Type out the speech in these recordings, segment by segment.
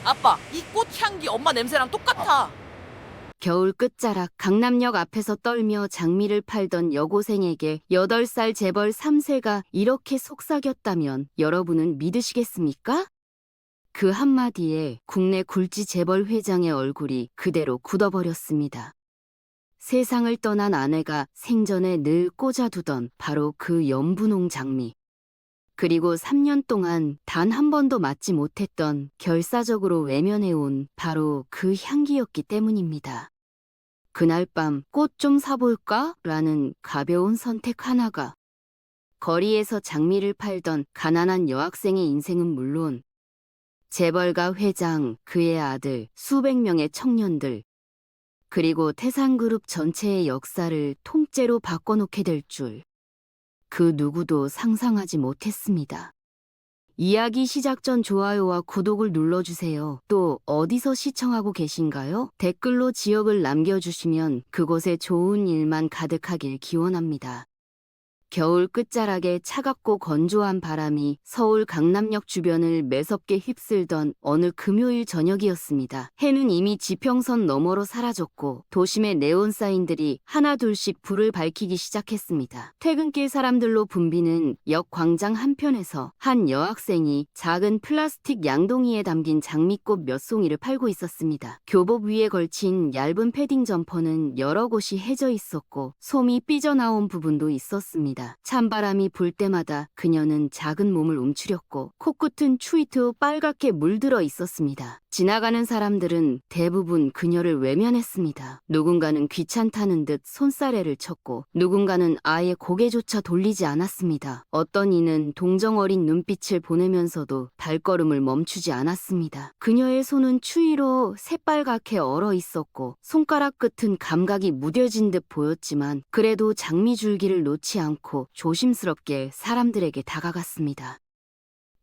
아빠, 이 꽃 향기 엄마 냄새랑 똑같아. 겨울 끝자락 강남역 앞에서 떨며 장미를 팔던 여고생에게 8살 재벌 3세가 이렇게 속삭였다면 여러분은 믿으시겠습니까? 그 한마디에 국내 굴지 재벌 회장의 얼굴이 그대로 굳어버렸습니다. 세상을 떠난 아내가 생전에 늘 꽂아두던 바로 그 연분홍 장미. 그리고 3년 동안 단 한 번도 맞지 못했던 결사적으로 외면해온 바로 그 향기였기 때문입니다. 그날 밤 꽃 좀 사볼까? 라는 가벼운 선택 하나가 거리에서 장미를 팔던 가난한 여학생의 인생은 물론 재벌가 회장, 그의 아들, 수백 명의 청년들, 그리고 태산그룹 전체의 역사를 통째로 바꿔놓게 될 줄 그 누구도 상상하지 못했습니다. 이야기 시작 전 좋아요와 구독을 눌러주세요. 또 어디서 시청하고 계신가요? 댓글로 지역을 남겨주시면 그곳에 좋은 일만 가득하길 기원합니다. 겨울 끝자락에 차갑고 건조한 바람이 서울 강남역 주변을 매섭게 휩쓸던 어느 금요일 저녁이었습니다. 해는 이미 지평선 너머로 사라졌고 도심의 네온 사인들이 하나둘씩 불을 밝히기 시작했습니다. 퇴근길 사람들로 붐비는 역 광장 한편에서 한 여학생이 작은 플라스틱 양동이에 담긴 장미꽃 몇 송이를 팔고 있었습니다. 교복 위에 걸친 얇은 패딩 점퍼는 여러 곳이 해져 있었고 솜이 삐져나온 부분도 있었습니다. 찬바람이 불 때마다 그녀는 작은 몸을 움츠렸고 코끝은 추위트 빨갛게 물들어 있었습니다. 지나가는 사람들은 대부분 그녀를 외면했습니다. 누군가는 귀찮다는 듯 손사래를 쳤고 누군가는 아예 고개조차 돌리지 않았습니다. 어떤 이는 동정 어린 눈빛을 보내면서도 발걸음을 멈추지 않았습니다. 그녀의 손은 추위로 새빨갛게 얼어 있었고 손가락 끝은 감각이 무뎌진 듯 보였지만 그래도 장미줄기를 놓지 않고 조심스럽게 사람들에게 다가갔습니다.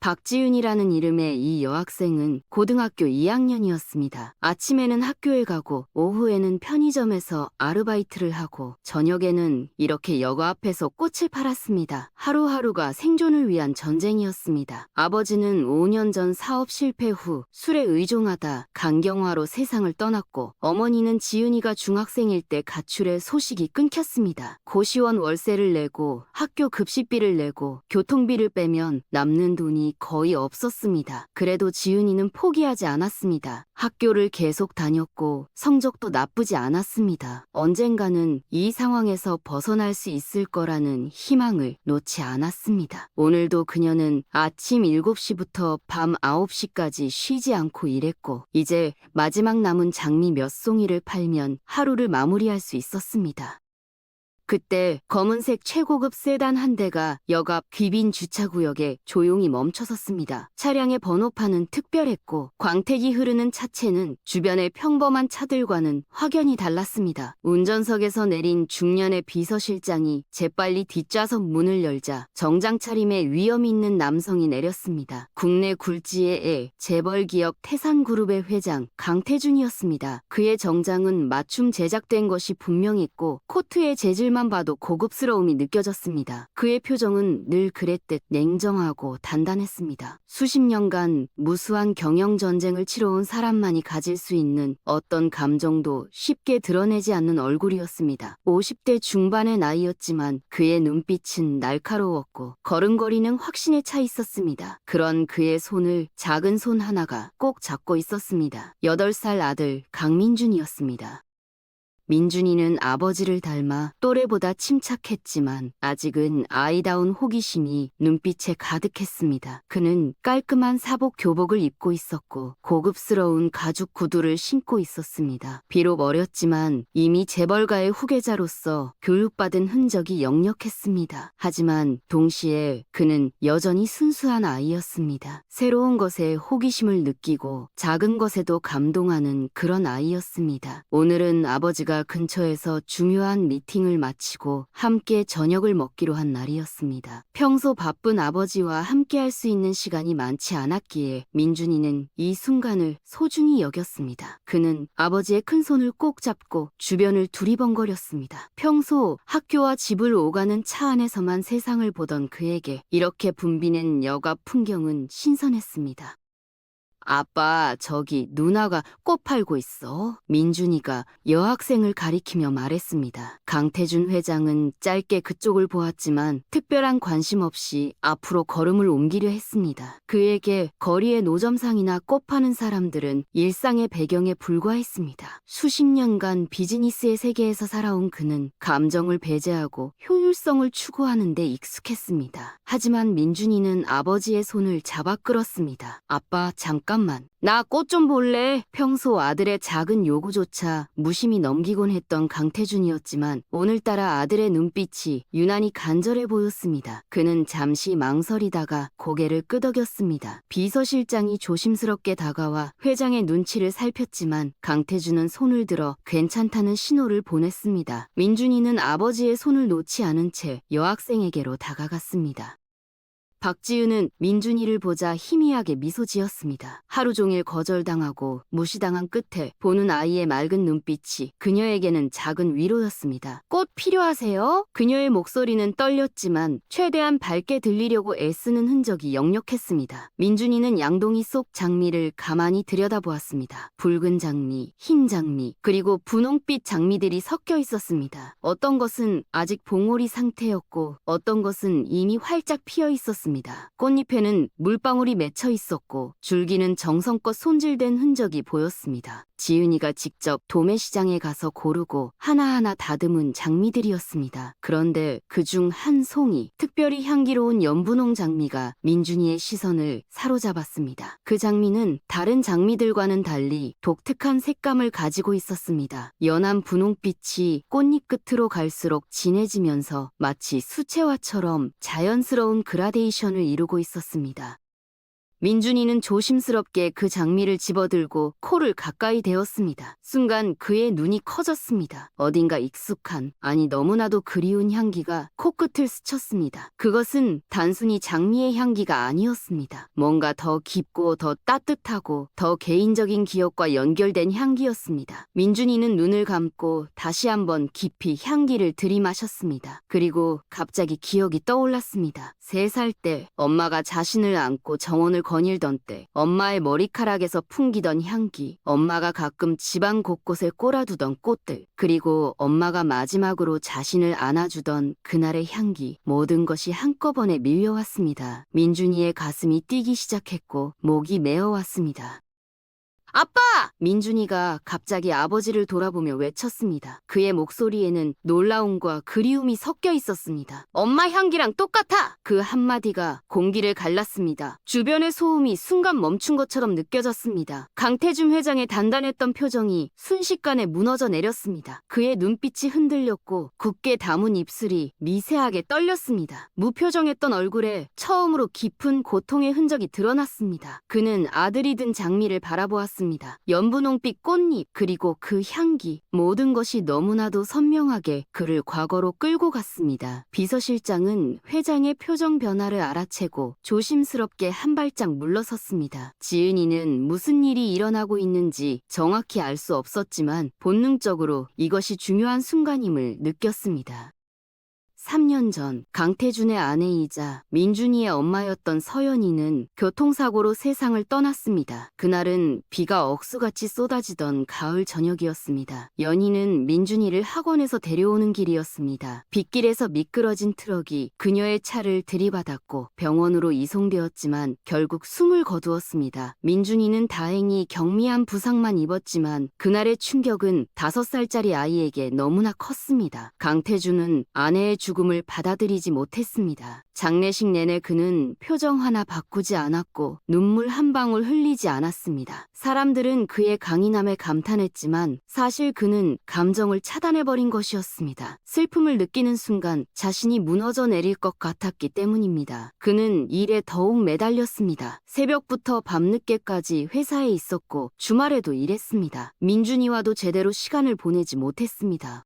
박지윤이라는 이름의 이 여학생은 고등학교 2학년이었습니다. 아침에는 학교에 가고 오후에는 편의점에서 아르바이트를 하고 저녁에는 이렇게 역 앞에서 꽃을 팔았습니다. 하루하루가 생존을 위한 전쟁이었습니다. 아버지는 5년 전 사업 실패 후 술에 의존하다 간경화로 세상을 떠났고 어머니는 지윤이가 중학생일 때 가출해 소식이 끊겼습니다. 고시원 월세를 내고 학교 급식비를 내고 교통비를 빼면 남는 돈이 거의 없었습니다. 그래도 지윤이는 포기하지 않았습니다. 학교를 계속 다녔고 성적도 나쁘지 않았습니다. 언젠가는 이 상황에서 벗어날 수 있을 거라는 희망을 놓지 않았습니다. 오늘도 그녀는 아침 7시부터 밤 9시까지 쉬지 않고 일했고 이제 마지막 남은 장미 몇 송이를 팔면 하루를 마무리할 수 있었습니다. 그때 검은색 최고급 세단 한 대가 역 앞 귀빈 주차구역에 조용히 멈춰섰습니다. 차량의 번호판은 특별했고 광택이 흐르는 차체는 주변의 평범한 차들과는 확연히 달랐습니다. 운전석에서 내린 중년의 비서실장이 재빨리 뒷좌석 문을 열자 정장 차림의 위험 있는 남성이 내렸습니다. 국내 굴지의 애 재벌 기업 태산그룹의 회장 강태준이었습니다. 그의 정장은 맞춤 제작된 것이 분명했고 코트의 재질만 봐도 고급스러움이 느껴졌습니다. 그의 표정은 늘 그랬듯 냉정하고 단단했습니다. 수십 년간 무수한 경영 전쟁을 치러온 사람만이 가질 수 있는 어떤 감정도 쉽게 드러내지 않는 얼굴이었습니다. 50대 중반의 나이였지만 그의 눈빛은 날카로웠고 걸음걸이는 확신에 차 있었습니다. 그런 그의 손을 작은 손 하나가 꼭 잡고 있었습니다. 8살 아들 강민준이었습니다. 민준이는 아버지를 닮아 또래보다 침착했지만 아직은 아이다운 호기심이 눈빛에 가득했습니다. 그는 깔끔한 사복 교복을 입고 있었고 고급스러운 가죽 구두를 신고 있었습니다. 비록 어렸지만 이미 재벌가의 후계자로서 교육받은 흔적이 역력했습니다. 하지만 동시에 그는 여전히 순수한 아이였습니다. 새로운 것에 호기심을 느끼고 작은 것에도 감동하는 그런 아이였습니다. 오늘은 아버지가 근처에서 중요한 미팅을 마치고 함께 저녁을 먹기로 한 날이었습니다. 평소 바쁜 아버지와 함께 할 수 있는 시간이 많지 않았기에 민준이는 이 순간을 소중히 여겼습니다. 그는 아버지의 큰 손을 꼭 잡고 주변을 두리번거렸습니다. 평소 학교와 집을 오가는 차 안에서만 세상을 보던 그에게 이렇게 붐비는 역 앞 풍경은 신선했습니다. 아빠, 저기 누나가 꽃 팔고 있어. 민준이가 여학생을 가리키며 말했습니다. 강태준 회장은 짧게 그쪽을 보았지만 특별한 관심 없이 앞으로 걸음을 옮기려 했습니다. 그에게 거리의 노점상이나 꽃 파는 사람들은 일상의 배경에 불과했습니다. 수십 년간 비즈니스의 세계에서 살아온 그는 감정을 배제하고 효율성을 추구하는 데 익숙했습니다. 하지만 민준이는 아버지의 손을 잡아 끌었습니다. 아빠, 잠깐만. 나 꽃 좀 볼래? 평소 아들의 작은 요구조차 무심히 넘기곤 했던 강태준이었지만 오늘따라 아들의 눈빛이 유난히 간절해 보였습니다. 그는 잠시 망설이다가 고개를 끄덕였습니다. 비서실장이 조심스럽게 다가와 회장의 눈치를 살폈지만 강태준은 손을 들어 괜찮다는 신호를 보냈습니다. 민준이는 아버지의 손을 놓지 않은 채 여학생에게로 다가갔습니다. 박지윤은 민준이를 보자 희미하게 미소 지었습니다. 하루 종일 거절당하고 무시당한 끝에 보는 아이의 맑은 눈빛이 그녀에게는 작은 위로였습니다. 꽃 필요하세요? 그녀의 목소리는 떨렸지만 최대한 밝게 들리려고 애쓰는 흔적이 역력했습니다. 민준이는 양동이 속 장미를 가만히 들여다보았습니다. 붉은 장미, 흰 장미, 그리고 분홍빛 장미들이 섞여 있었습니다. 어떤 것은 아직 봉오리 상태였고 어떤 것은 이미 활짝 피어 있었습니다. 꽃잎에는 물방울이 맺혀 있었고 줄기는 정성껏 손질된 흔적이 보였습니다. 지은이가 직접 도매시장에 가서 고르고 하나하나 다듬은 장미들이었습니다. 그런데 그중 한 송이, 특별히 향기로운 연분홍 장미가 민준이의 시선을 사로잡았습니다. 그 장미는 다른 장미들과는 달리 독특한 색감을 가지고 있었습니다. 연한 분홍빛이 꽃잎 끝으로 갈수록 진해지면서 마치 수채화처럼 자연스러운 그라데이션을 이루고 있었습니다. 민준이는 조심스럽게 그 장미를 집어들고 코를 가까이 대었습니다. 순간 그의 눈이 커졌습니다. 어딘가 익숙한, 아니 너무나도 그리운 향기가 코끝을 스쳤습니다. 그것은 단순히 장미의 향기가 아니었습니다. 뭔가 더 깊고 더 따뜻하고 더 개인적인 기억과 연결된 향기였습니다. 민준이는 눈을 감고 다시 한번 깊이 향기를 들이마셨습니다. 그리고 갑자기 기억이 떠올랐습니다. 3살 때 엄마가 자신을 안고 정원을 거닐던 때 엄마의 머리카락에서 풍기던 향기, 엄마가 가끔 집안 곳곳에 꽂아두던 꽃들, 그리고 엄마가 마지막으로 자신을 안아주던 그날의 향기, 모든 것이 한꺼번에 밀려왔습니다. 민준이의 가슴이 뛰기 시작했고 목이 메어왔습니다. 아빠! 민준이가 갑자기 아버지를 돌아보며 외쳤습니다. 그의 목소리에는 놀라움과 그리움이 섞여 있었습니다. 엄마 향기랑 똑같아! 그 한마디가 공기를 갈랐습니다. 주변의 소음이 순간 멈춘 것처럼 느껴졌습니다. 강태준 회장의 단단했던 표정이 순식간에 무너져 내렸습니다. 그의 눈빛이 흔들렸고 굳게 담은 입술이 미세하게 떨렸습니다. 무표정했던 얼굴에 처음으로 깊은 고통의 흔적이 드러났습니다. 그는 아들이 든 장미를 바라보았습니다. 연분홍빛 꽃잎 그리고 그 향기, 모든 것이 너무나도 선명하게 그를 과거로 끌고 갔습니다. 비서실장은 회장의 표정 변화를 알아채고 조심스럽게 한 발짝 물러섰습니다. 지은이는 무슨 일이 일어나고 있는지 정확히 알 수 없었지만 본능적으로 이것이 중요한 순간임을 느꼈습니다. 3년 전 강태준의 아내이자 민준이의 엄마였던 서연이는 교통사고로 세상을 떠났습니다. 그날은 비가 억수같이 쏟아지던 가을 저녁이었습니다. 연희는 민준이를 학원에서 데려오는 길이었습니다. 빗길에서 미끄러진 트럭이 그녀의 차를 들이받았고 병원으로 이송되었지만 결국 숨을 거두었습니다. 민준이는 다행히 경미한 부상만 입었지만 그날의 충격은 5살짜리 아이에게 너무나 컸습니다. 강태준은 아내의 죽음을 받아들이지 못했습니다. 장례식 내내 그는 표정 하나 바꾸지 않았고 눈물 한 방울 흘리지 않았습니다. 사람들은 그의 강인함에 감탄했지만 사실 그는 감정을 차단해버린 것이었습니다. 슬픔을 느끼는 순간 자신이 무너져 내릴 것 같았기 때문입니다. 그는 일에 더욱 매달렸습니다. 새벽부터 밤늦게까지 회사에 있었고 주말에도 일했습니다. 민준이와도 제대로 시간을 보내지 못했습니다.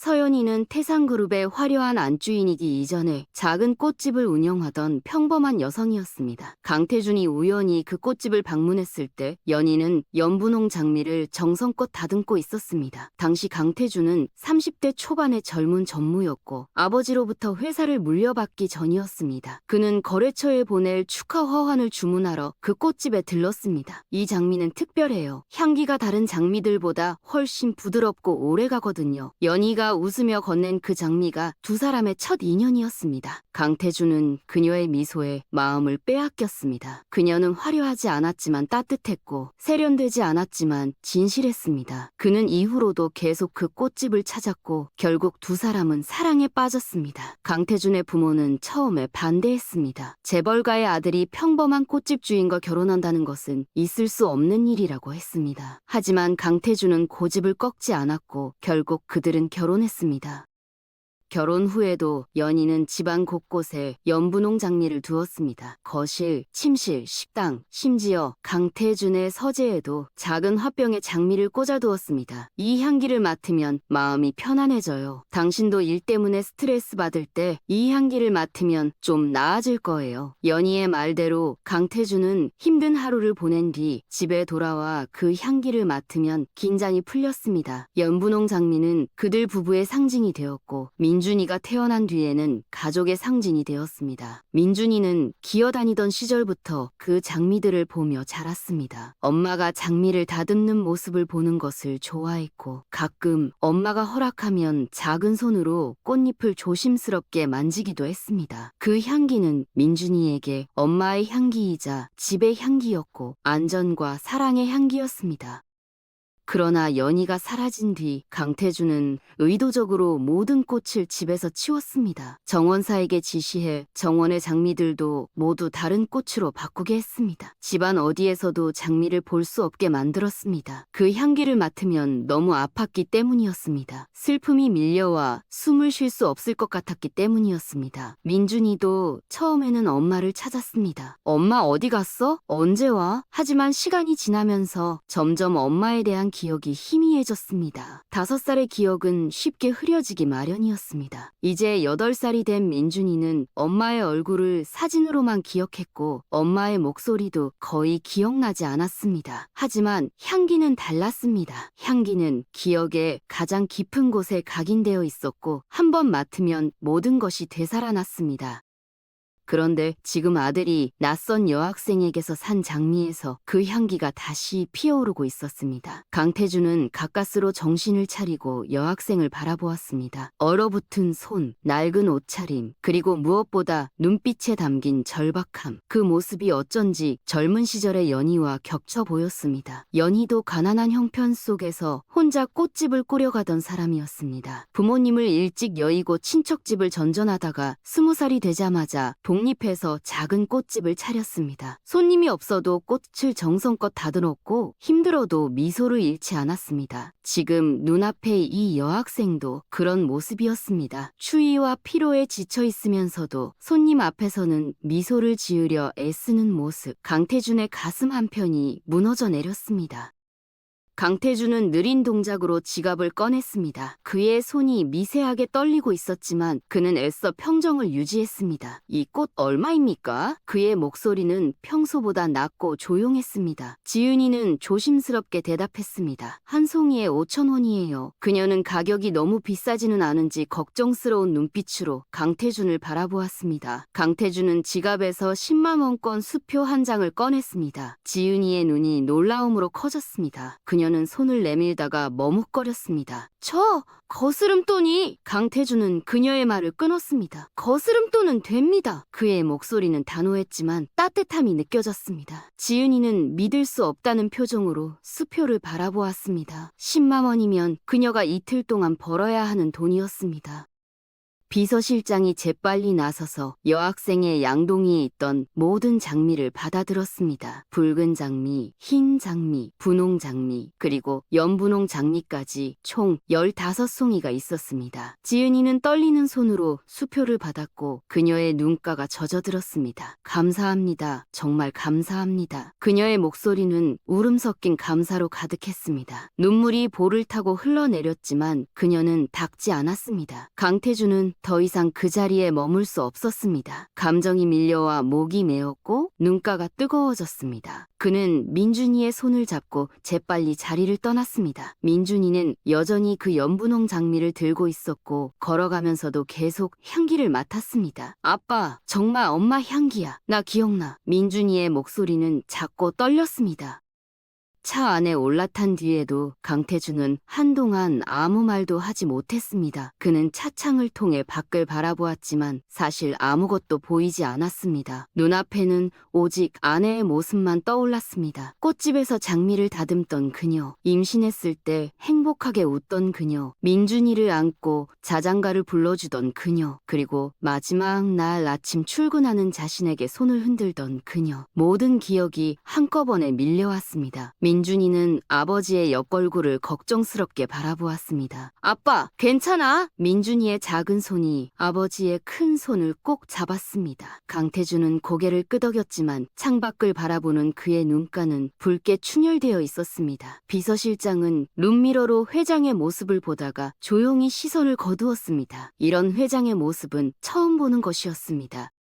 서연이는 태상그룹의 화려한 안주인이기 이전에 작은 꽃집을 운영하던 평범한 여성이었습니다. 강태준이 우연히 그 꽃집을 방문했을 때 연희는 연분홍 장미를 정성껏 다듬고 있었습니다. 당시 강태준은 30대 초반의 젊은 전무였고 아버지로부터 회사를 물려받기 전이었습니다. 그는 거래처에 보낼 축하 화환을 주문하러 그 꽃집에 들렀습니다. 이 장미는 특별해요. 향기가 다른 장미들보다 훨씬 부드럽고 오래가거든요. 연희가 웃으며 건넨 그 장미가 두 사람의 첫 인연이었습니다. 강태준은 그녀의 미소에 마음을 빼앗겼습니다. 그녀는 화려하지 않았지만 따뜻했고 세련되지 않았지만 진실했습니다. 그는 이후로도 계속 그 꽃집을 찾았고 결국 두 사람은 사랑에 빠졌습니다. 강태준의 부모는 처음에 반대했습니다. 재벌가의 아들이 평범한 꽃집 주인과 결혼한다는 것은 있을 수 없는 일이라고 했습니다. 하지만 강태준은 고집을 꺾지 않았고 결국 그들은 결혼했습니다. 결혼 후에도 연희는 집안 곳곳에 연분홍 장미를 두었습니다. 거실, 침실, 식당, 심지어 강태준의 서재에도 작은 화병에 장미를 꽂아두었습니다. 이 향기를 맡으면 마음이 편안해져요. 당신도 일 때문에 스트레스 받을 때 이 향기를 맡으면 좀 나아질 거예요. 연희의 말대로 강태준은 힘든 하루를 보낸 뒤 집에 돌아와 그 향기를 맡으면 긴장이 풀렸습니다. 연분홍 장미는 그들 부부의 상징이 되었고 민준이가 태어난 뒤에는 가족의 상징이 되었습니다. 민준이는 기어다니던 시절부터 그 장미들을 보며 자랐습니다. 엄마가 장미를 다듬는 모습을 보는 것을 좋아했고 가끔 엄마가 허락하면 작은 손으로 꽃잎을 조심스럽게 만지기도 했습니다. 그 향기는 민준이에게 엄마의 향기이자 집의 향기였고 안전과 사랑의 향기였습니다. 그러나 연희가 사라진 뒤 강태준은 의도적으로 모든 꽃을 집에서 치웠습니다. 정원사에게 지시해 정원의 장미들도 모두 다른 꽃으로 바꾸게 했습니다. 집안 어디에서도 장미를 볼 수 없게 만들었습니다. 그 향기를 맡으면 너무 아팠기 때문이었습니다. 슬픔이 밀려와 숨을 쉴 수 없을 것 같았기 때문이었습니다. 민준이도 처음에는 엄마를 찾았습니다. 엄마 어디 갔어? 언제 와? 하지만 시간이 지나면서 점점 엄마에 대한 기억이 희미해졌습니다. 5살의 기억은 쉽게 흐려지기 마련이었습니다. 이제 8살이 된 민준이는 엄마의 얼굴을 사진으로만 기억했고 엄마의 목소리도 거의 기억나지 않았습니다. 하지만 향기는 달랐습니다. 향기는 기억의 가장 깊은 곳에 각인되어 있었고 한 번 맡으면 모든 것이 되살아났습니다. 그런데 지금 아들이 낯선 여학생에게서 산 장미에서 그 향기가 다시 피어오르고 있었습니다. 강태준은 가까스로 정신을 차리고 여학생을 바라보았습니다. 얼어붙은 손, 낡은 옷차림, 그리고 무엇보다 눈빛에 담긴 절박함. 그 모습이 어쩐지 젊은 시절의 연희와 겹쳐 보였습니다. 연희도 가난한 형편 속에서 혼자 꽃집을 꾸려가던 사람이었습니다. 부모님을 일찍 여의고 친척집을 전전하다가 20살이 되자마자 독립해서 작은 꽃집을 차렸습니다. 손님이 없어도 꽃을 정성껏 다듬었고 힘들어도 미소를 잃지 않았습니다. 지금 눈앞의 이 여학생도 그런 모습이었습니다. 추위와 피로에 지쳐 있으면서도 손님 앞에서는 미소를 지으려 애쓰는 모습. 강태준의 가슴 한편이 무너져 내렸습니다. 강태준은 느린 동작으로 지갑을 꺼냈습니다. 그의 손이 미세하게 떨리고 있었지만 그는 애써 평정을 유지했습니다. 이 꽃 얼마입니까? 그의 목소리는 평소보다 낮고 조용했습니다. 지은이는 조심스럽게 대답했습니다. 한 송이에 5,000원이에요. 그녀는 가격이 너무 비싸지는 않은지 걱정스러운 눈빛으로 강태준을 바라보았습니다. 강태준은 지갑에서 10만 원권 수표 한 장을 꺼냈습니다. 지은이의 눈이 놀라움으로 커졌습니다. 그녀는 손을 내밀다가 머뭇거렸습니다. 거스름돈이! 강태준은 그녀의 말을 끊었습니다. 거스름돈은 됩니다. 그의 목소리는 단호했지만 따뜻함이 느껴졌습니다. 지은이는 믿을 수 없다는 표정으로 수표를 바라보았습니다. 10만 원이면 그녀가 이틀 동안 벌어야 하는 돈이었습니다. 비서실장이 재빨리 나서서 여학생의 양동이에 있던 모든 장미를 받아들었습니다. 붉은 장미, 흰 장미, 분홍 장미, 그리고 연분홍 장미까지 총 15송이가 있었습니다. 지은이는 떨리는 손으로 수표를 받았고 그녀의 눈가가 젖어들었습니다. 감사합니다. 정말 감사합니다. 그녀의 목소리는 울음 섞인 감사로 가득했습니다. 눈물이 볼을 타고 흘러내렸지만 그녀는 닦지 않았습니다. 강태주는 더 이상 그 자리에 머물 수 없었습니다. 감정이 밀려와 목이 메었고 눈가가 뜨거워졌습니다. 그는 민준이의 손을 잡고 재빨리 자리를 떠났습니다. 민준이는 여전히 그 연분홍 장미를 들고 있었고 걸어가면서도 계속 향기를 맡았습니다. 아빠, 정말 엄마 향기야. 나 기억나. 민준이의 목소리는 작고 떨렸습니다. 차 안에 올라탄 뒤에도 강태주는 한동안 아무 말도 하지 못했습니다. 그는 차창을 통해 밖을 바라보았지만 사실 아무것도 보이지 않았습니다. 눈앞에는 오직 아내의 모습만 떠올랐습니다. 꽃집에서 장미를 다듬던 그녀, 임신했을 때 행복하게 웃던 그녀, 민준이를 안고 자장가를 불러주던 그녀, 그리고 마지막 날 아침 출근하는 자신에게 손을 흔들던 그녀. 모든 기억이 한꺼번에 밀려왔습니다. 민준이는 아버지의 옆얼굴을 걱정스럽게 바라보았습니다. 아빠, 괜찮아? 민준이의 작은 손이 아버지의 큰 손을 꼭 잡았습니다. 강태주는 고개를 끄덕였지만 창밖을 바라보는 그의 눈가는 붉게 충혈되어 있었습니다. 비서실장은 룸미러로 회장의 모습을 보다가 조용히 시선을 거두었습니다. 이런 회장의 모습은 처음 보는 것이었습니다.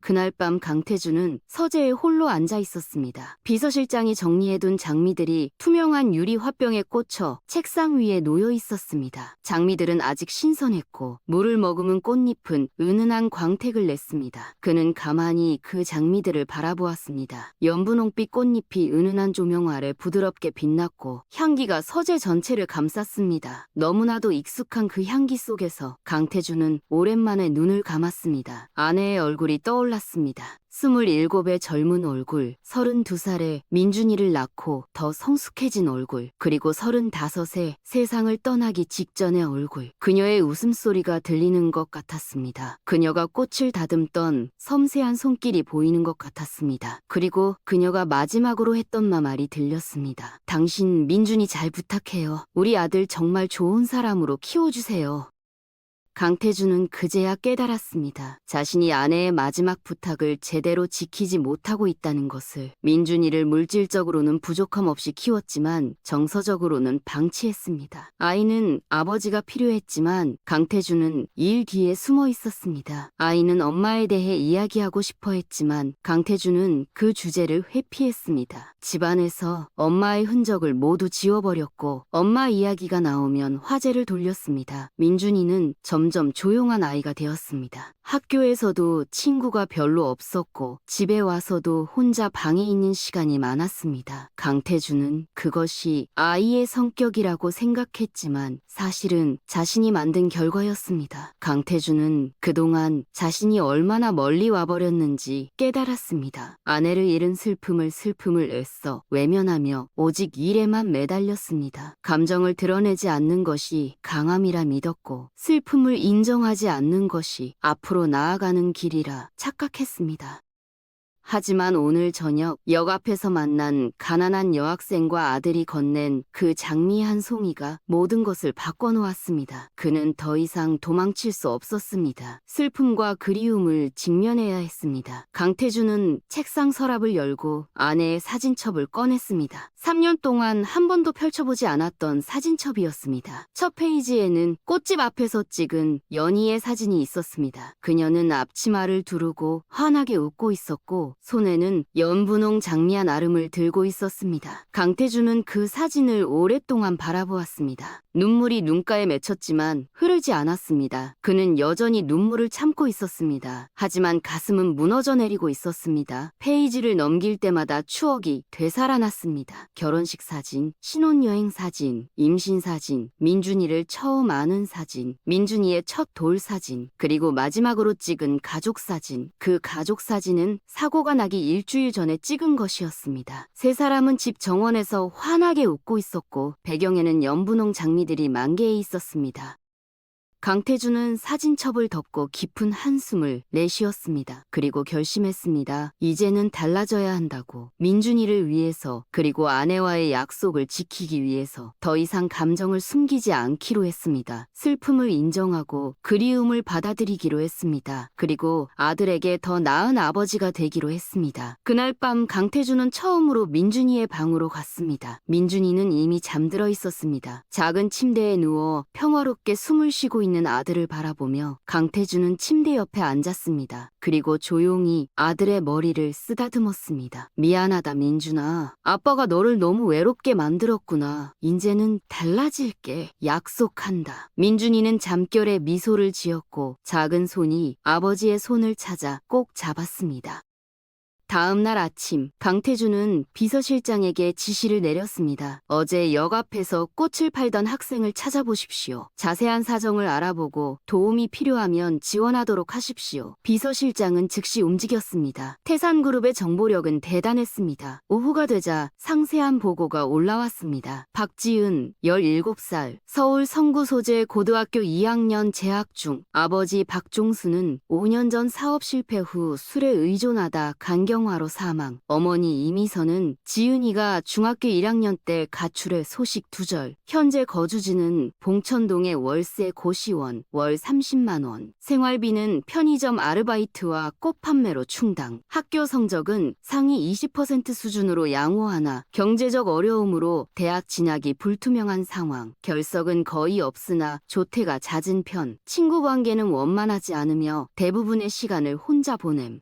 그날 밤 강태주는 서재에 홀로 앉아 있었습니다. 비서실장이 정리해둔 장미들이 투명한 유리 화병에 꽂혀 책상 위에 놓여 있었습니다. 장미들은 아직 신선했고 물을 머금은 꽃잎은 은은한 광택을 냈습니다. 그는 가만히 그 장미들을 바라보았습니다. 연분홍빛 꽃잎이 은은한 조명 아래 부드럽게 빛났고 향기가 서재 전체를 감쌌습니다. 너무나도 익숙한 그 향기 속에서 강태주는 오랜만에 눈을 감았습니다. 아내의 얼굴이 떠올랐습니다. 27의 젊은 얼굴, 32살에 민준이를 낳고 더 성숙해진 얼굴, 그리고 35세 세상을 떠나기 직전의 얼굴. 그녀의 웃음소리가 들리는 것 같았습니다. 그녀가 꽃을 다듬던 섬세한 손길이 보이는 것 같았습니다. 그리고 그녀가 마지막으로 했던 말이 들렸습니다. 당신 민준이 잘 부탁해요. 우리 아들 정말 좋은 사람으로 키워주세요. 강태주는 그제야 깨달았습니다. 자신이 아내의 마지막 부탁을 제대로 지키지 못하고 있다는 것을. 민준이를 물질적으로는 부족함 없이 키웠지만 정서적으로는 방치했습니다. 아이는 아버지가 필요했지만 강태주는 일 뒤에 숨어 있었습니다. 아이는 엄마에 대해 이야기하고 싶어 했지만 강태주는 그 주제를 회피했습니다. 집안에서 엄마의 흔적을 모두 지워버렸고 엄마 이야기가 나오면 화제를 돌렸습니다. 민준이는 점점 조용한 아이가 되었습니다. 학교에서도 친구가 별로 없었고 집에 와서도 혼자 방에 있는 시간이 많았습니다. 강태주는 그것이 아이의 성격이라고 생각했지만 사실은 자신이 만든 결과였습니다. 강태주는 그동안 자신이 얼마나 멀리 와버렸는지 깨달았습니다. 아내를 잃은 슬픔을 애써 외면하며 오직 일에만 매달렸습니다. 감정을 드러내지 않는 것이 강함이라 믿었고 슬픔을 인정하지 않는 것이 앞으로 나아가는 길이라 착각했습니다. 하지만 오늘 저녁 역 앞에서 만난 가난한 여학생과 아들이 건넨 그 장미 한 송이가 모든 것을 바꿔놓았습니다. 그는 더 이상 도망칠 수 없었습니다. 슬픔과 그리움을 직면해야 했습니다. 강태주는 책상 서랍을 열고 아내의 사진첩을 꺼냈습니다. 3년 동안 한 번도 펼쳐보지 않았던 사진첩이었습니다. 첫 페이지에는 꽃집 앞에서 찍은 연희의 사진이 있었습니다. 그녀는 앞치마를 두르고 환하게 웃고 있었고 손에는 연분홍 장미 한 아름을 들고 있었습니다. 강태주는 그 사진을 오랫동안 바라보았습니다. 눈물이 눈가에 맺혔지만 흐르지 않았습니다. 그는 여전히 눈물을 참고 있었습니다. 하지만 가슴은 무너져 내리고 있었습니다. 페이지를 넘길 때마다 추억이 되살아났습니다. 결혼식 사진, 신혼여행 사진, 임신 사진, 민준이를 처음 아는 사진, 민준이의 첫 돌 사진, 그리고 마지막으로 찍은 가족 사진. 그 가족 사진은 사고가 나기 일주일 전에 찍은 것이었습니다. 세 사람은 집 정원에서 환하게 웃고 있었고 배경에는 연분홍 장미들이 만개해 있었습니다. 강태준은 사진첩을 덮고 깊은 한숨을 내쉬었습니다. 그리고 결심했습니다. 이제는 달라져야 한다고. 민준이를 위해서, 그리고 아내와의 약속을 지키기 위해서 더 이상 감정을 숨기지 않기로 했습니다. 슬픔을 인정하고 그리움을 받아들이기로 했습니다. 그리고 아들에게 더 나은 아버지가 되기로 했습니다. 그날 밤 강태준은 처음으로 민준이의 방으로 갔습니다. 민준이는 이미 잠들어 있었습니다. 작은 침대에 누워 평화롭게 숨을 쉬고 있는 아들을 바라보며 강태준은 침대 옆에 앉았습니다. 그리고 조용히 아들의 머리를 쓰다듬었습니다. 미안하다 민준아. 아빠가 너를 너무 외롭게 만들었구나. 이제는 달라질게. 약속한다. 민준이는 잠결에 미소를 지었고 작은 손이 아버지의 손을 찾아 꼭 잡았습니다. 다음 날 아침, 강태준은 비서실장에게 지시를 내렸습니다. 어제 역 앞에서 꽃을 팔던 학생을 찾아보십시오. 자세한 사정을 알아보고 도움이 필요하면 지원하도록 하십시오. 비서실장은 즉시 움직였습니다. 태산그룹의 정보력은 대단했습니다. 오후가 되자 상세한 보고가 올라왔습니다. 박지은, 17살, 서울 성구 소재 고등학교 2학년 재학 중. 아버지 박종수는 5년 전 사업 실패 후 술에 의존하다 간경화로 사망. 어머니 이미선은 지은이가 중학교 1학년 때 가출해 소식 두절. 현재 거주지는 봉천동의 월세 고시원, 월 30만 원. 생활비는 편의점 아르바이트와 꽃 판매로 충당. 학교 성적은 상위 20% 수준으로 양호하나 경제적 어려움으로 대학 진학이 불투명한 상황. 결석은 거의 없으나 조퇴가 잦은 편. 친구 관계는 원만하지 않으며 대부분의 시간을 혼자 보냄.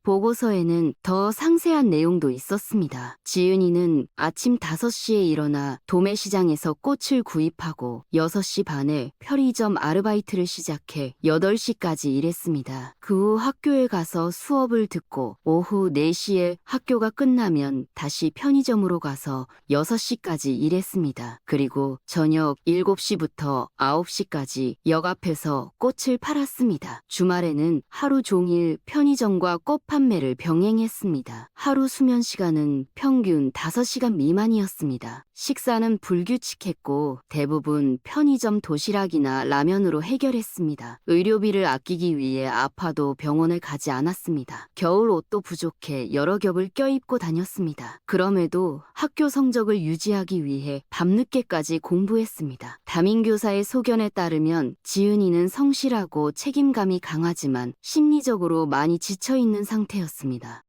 보고서에는 더 상세한 내용도 있었습니다. 지은이는 아침 5시에 일어나 도매시장에서 꽃을 구입하고 6시 반에 편의점 아르바이트를 시작해 8시까지 일했습니다. 그 후 학교에 가서 수업을 듣고 오후 4시에 학교가 끝나면 다시 편의점으로 가서 6시까지 일했습니다. 그리고 저녁 7시부터 9시까지 역 앞에서 꽃을 팔았습니다. 주말에는 하루 종일 편의점과 꽃 판매를 병행했습니다. 하루 수면 시간은 평균 5시간 미만이었습니다. 식사는 불규칙했고 대부분 편의점 도시락이나 라면으로 해결했습니다. 의료비를 아끼기 위해 아파도 병원을 가지 않았습니다. 겨울 옷도 부족해 여러 겹을 껴입고 다녔습니다. 그럼에도 학교 성적을 유지하기 위해 밤늦게까지 공부했습니다. 담임교사의 소견에 따르면 지은이는 성실하고 책임감이 강하지만 심리적으로 많이 지쳐있는 상태였습니다.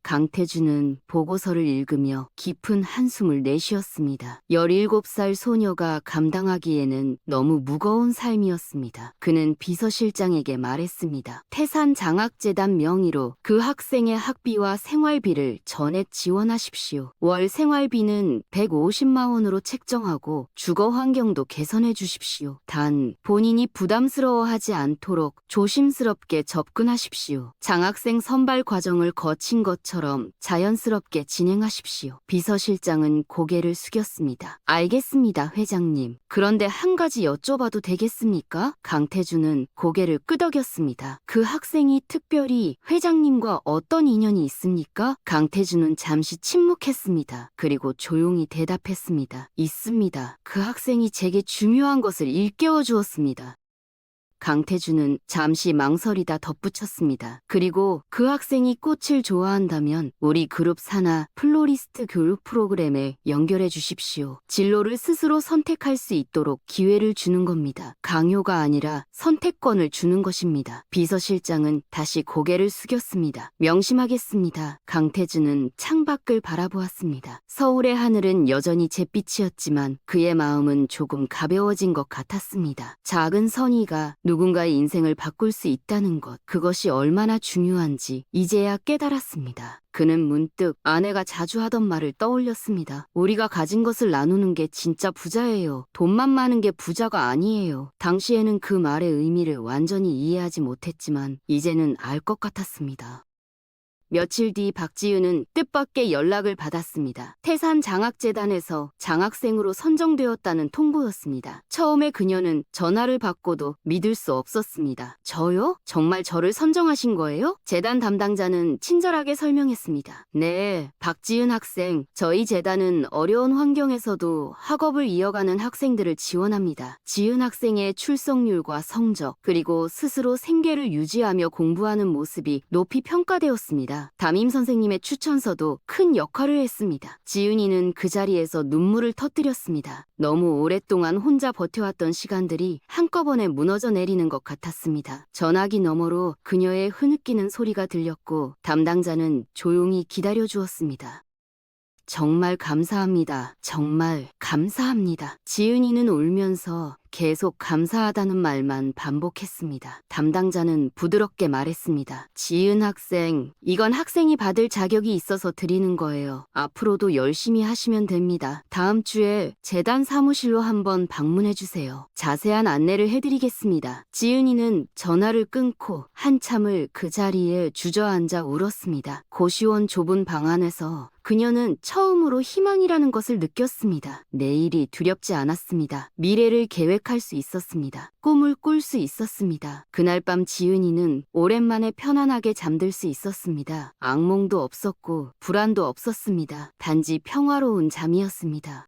강태준은 보고서를 읽으며 깊은 한숨을 내쉬었습니다. 17살 소녀가 감당하기에는 너무 무거운 삶이었습니다. 그는 비서실장에게 말했습니다. 태산장학재단 명의로 그 학생의 학비와 생활비를 전액 지원하십시오. 월 생활비는 150만 원으로 책정하고 주거 환경도 개선해 주십시오. 단 본인이 부담스러워하지 않도록 조심스럽게 접근하십시오. 장학생 선발 과정을 거친 것처럼 자연스럽게 진행하십시오. 비서실장은 고개를 숙였습니다. 알겠습니다, 회장님. 그런데 한 가지 여쭤봐도 되겠습니까? 강태준은 고개를 끄덕였습니다. 그 학생이 특별히 회장님과 어떤 인연이 있습니까? 강태준은 잠시 침묵했습니다. 그리고 조용히 대답했습니다. 있습니다. 그 학생이 제게 중요한 것을 일깨워 주었습니다. 강태준은 잠시 망설이다 덧붙였습니다. 그리고 그 학생이 꽃을 좋아한다면 우리 그룹 산하 플로리스트 교육 프로그램에 연결해 주십시오. 진로를 스스로 선택할 수 있도록 기회를 주는 겁니다. 강요가 아니라 선택권을 주는 것입니다. 비서실장은 다시 고개를 숙였습니다. 명심하겠습니다. 강태준은 창밖을 바라보았습니다. 서울의 하늘은 여전히 잿빛이었지만 그의 마음은 조금 가벼워진 것 같았습니다. 작은 선의가 누군가의 인생을 바꿀 수 있다는 것, 그것이 얼마나 중요한지 이제야 깨달았습니다. 그는 문득 아내가 자주 하던 말을 떠올렸습니다. 우리가 가진 것을 나누는 게 진짜 부자예요. 돈만 많은 게 부자가 아니에요. 당시에는 그 말의 의미를 완전히 이해하지 못했지만 이제는 알 것 같았습니다. 며칠 뒤 박지윤은 뜻밖의 연락을 받았습니다. 태산 장학재단에서 장학생으로 선정되었다는 통보였습니다. 처음에 그녀는 전화를 받고도 믿을 수 없었습니다. 저요? 정말 저를 선정하신 거예요? 재단 담당자는 친절하게 설명했습니다. 네, 박지윤 학생, 저희 재단은 어려운 환경에서도 학업을 이어가는 학생들을 지원합니다. 지윤 학생의 출석률과 성적, 그리고 스스로 생계를 유지하며 공부하는 모습이 높이 평가되었습니다. 담임 선생님의 추천서도 큰 역할을 했습니다. 지윤이는 그 자리에서 눈물을 터뜨렸습니다. 너무 오랫동안 혼자 버텨왔던 시간들이 한꺼번에 무너져 내리는 것 같았습니다. 전화기 너머로 그녀의 흐느끼는 소리가 들렸고 담당자는 조용히 기다려주었습니다. 정말 감사합니다. 정말 감사합니다. 지은이는 울면서 계속 감사하다는 말만 반복했습니다. 담당자는 부드럽게 말했습니다. 지은 학생, 이건 학생이 받을 자격이 있어서 드리는 거예요. 앞으로도 열심히 하시면 됩니다. 다음 주에 재단 사무실로 한번 방문해 주세요. 자세한 안내를 해드리겠습니다. 지은이는 전화를 끊고 한참을 그 자리에 주저앉아 울었습니다. 고시원 좁은 방 안에서 그녀는 처음으로 희망이라는 것을 느꼈습니다. 내일이 두렵지 않았습니다. 미래를 계획할 수 있었습니다. 꿈을 꿀 수 있었습니다. 그날 밤 지은이는 오랜만에 편안하게 잠들 수 있었습니다. 악몽도 없었고 불안도 없었습니다. 단지 평화로운 잠이었습니다.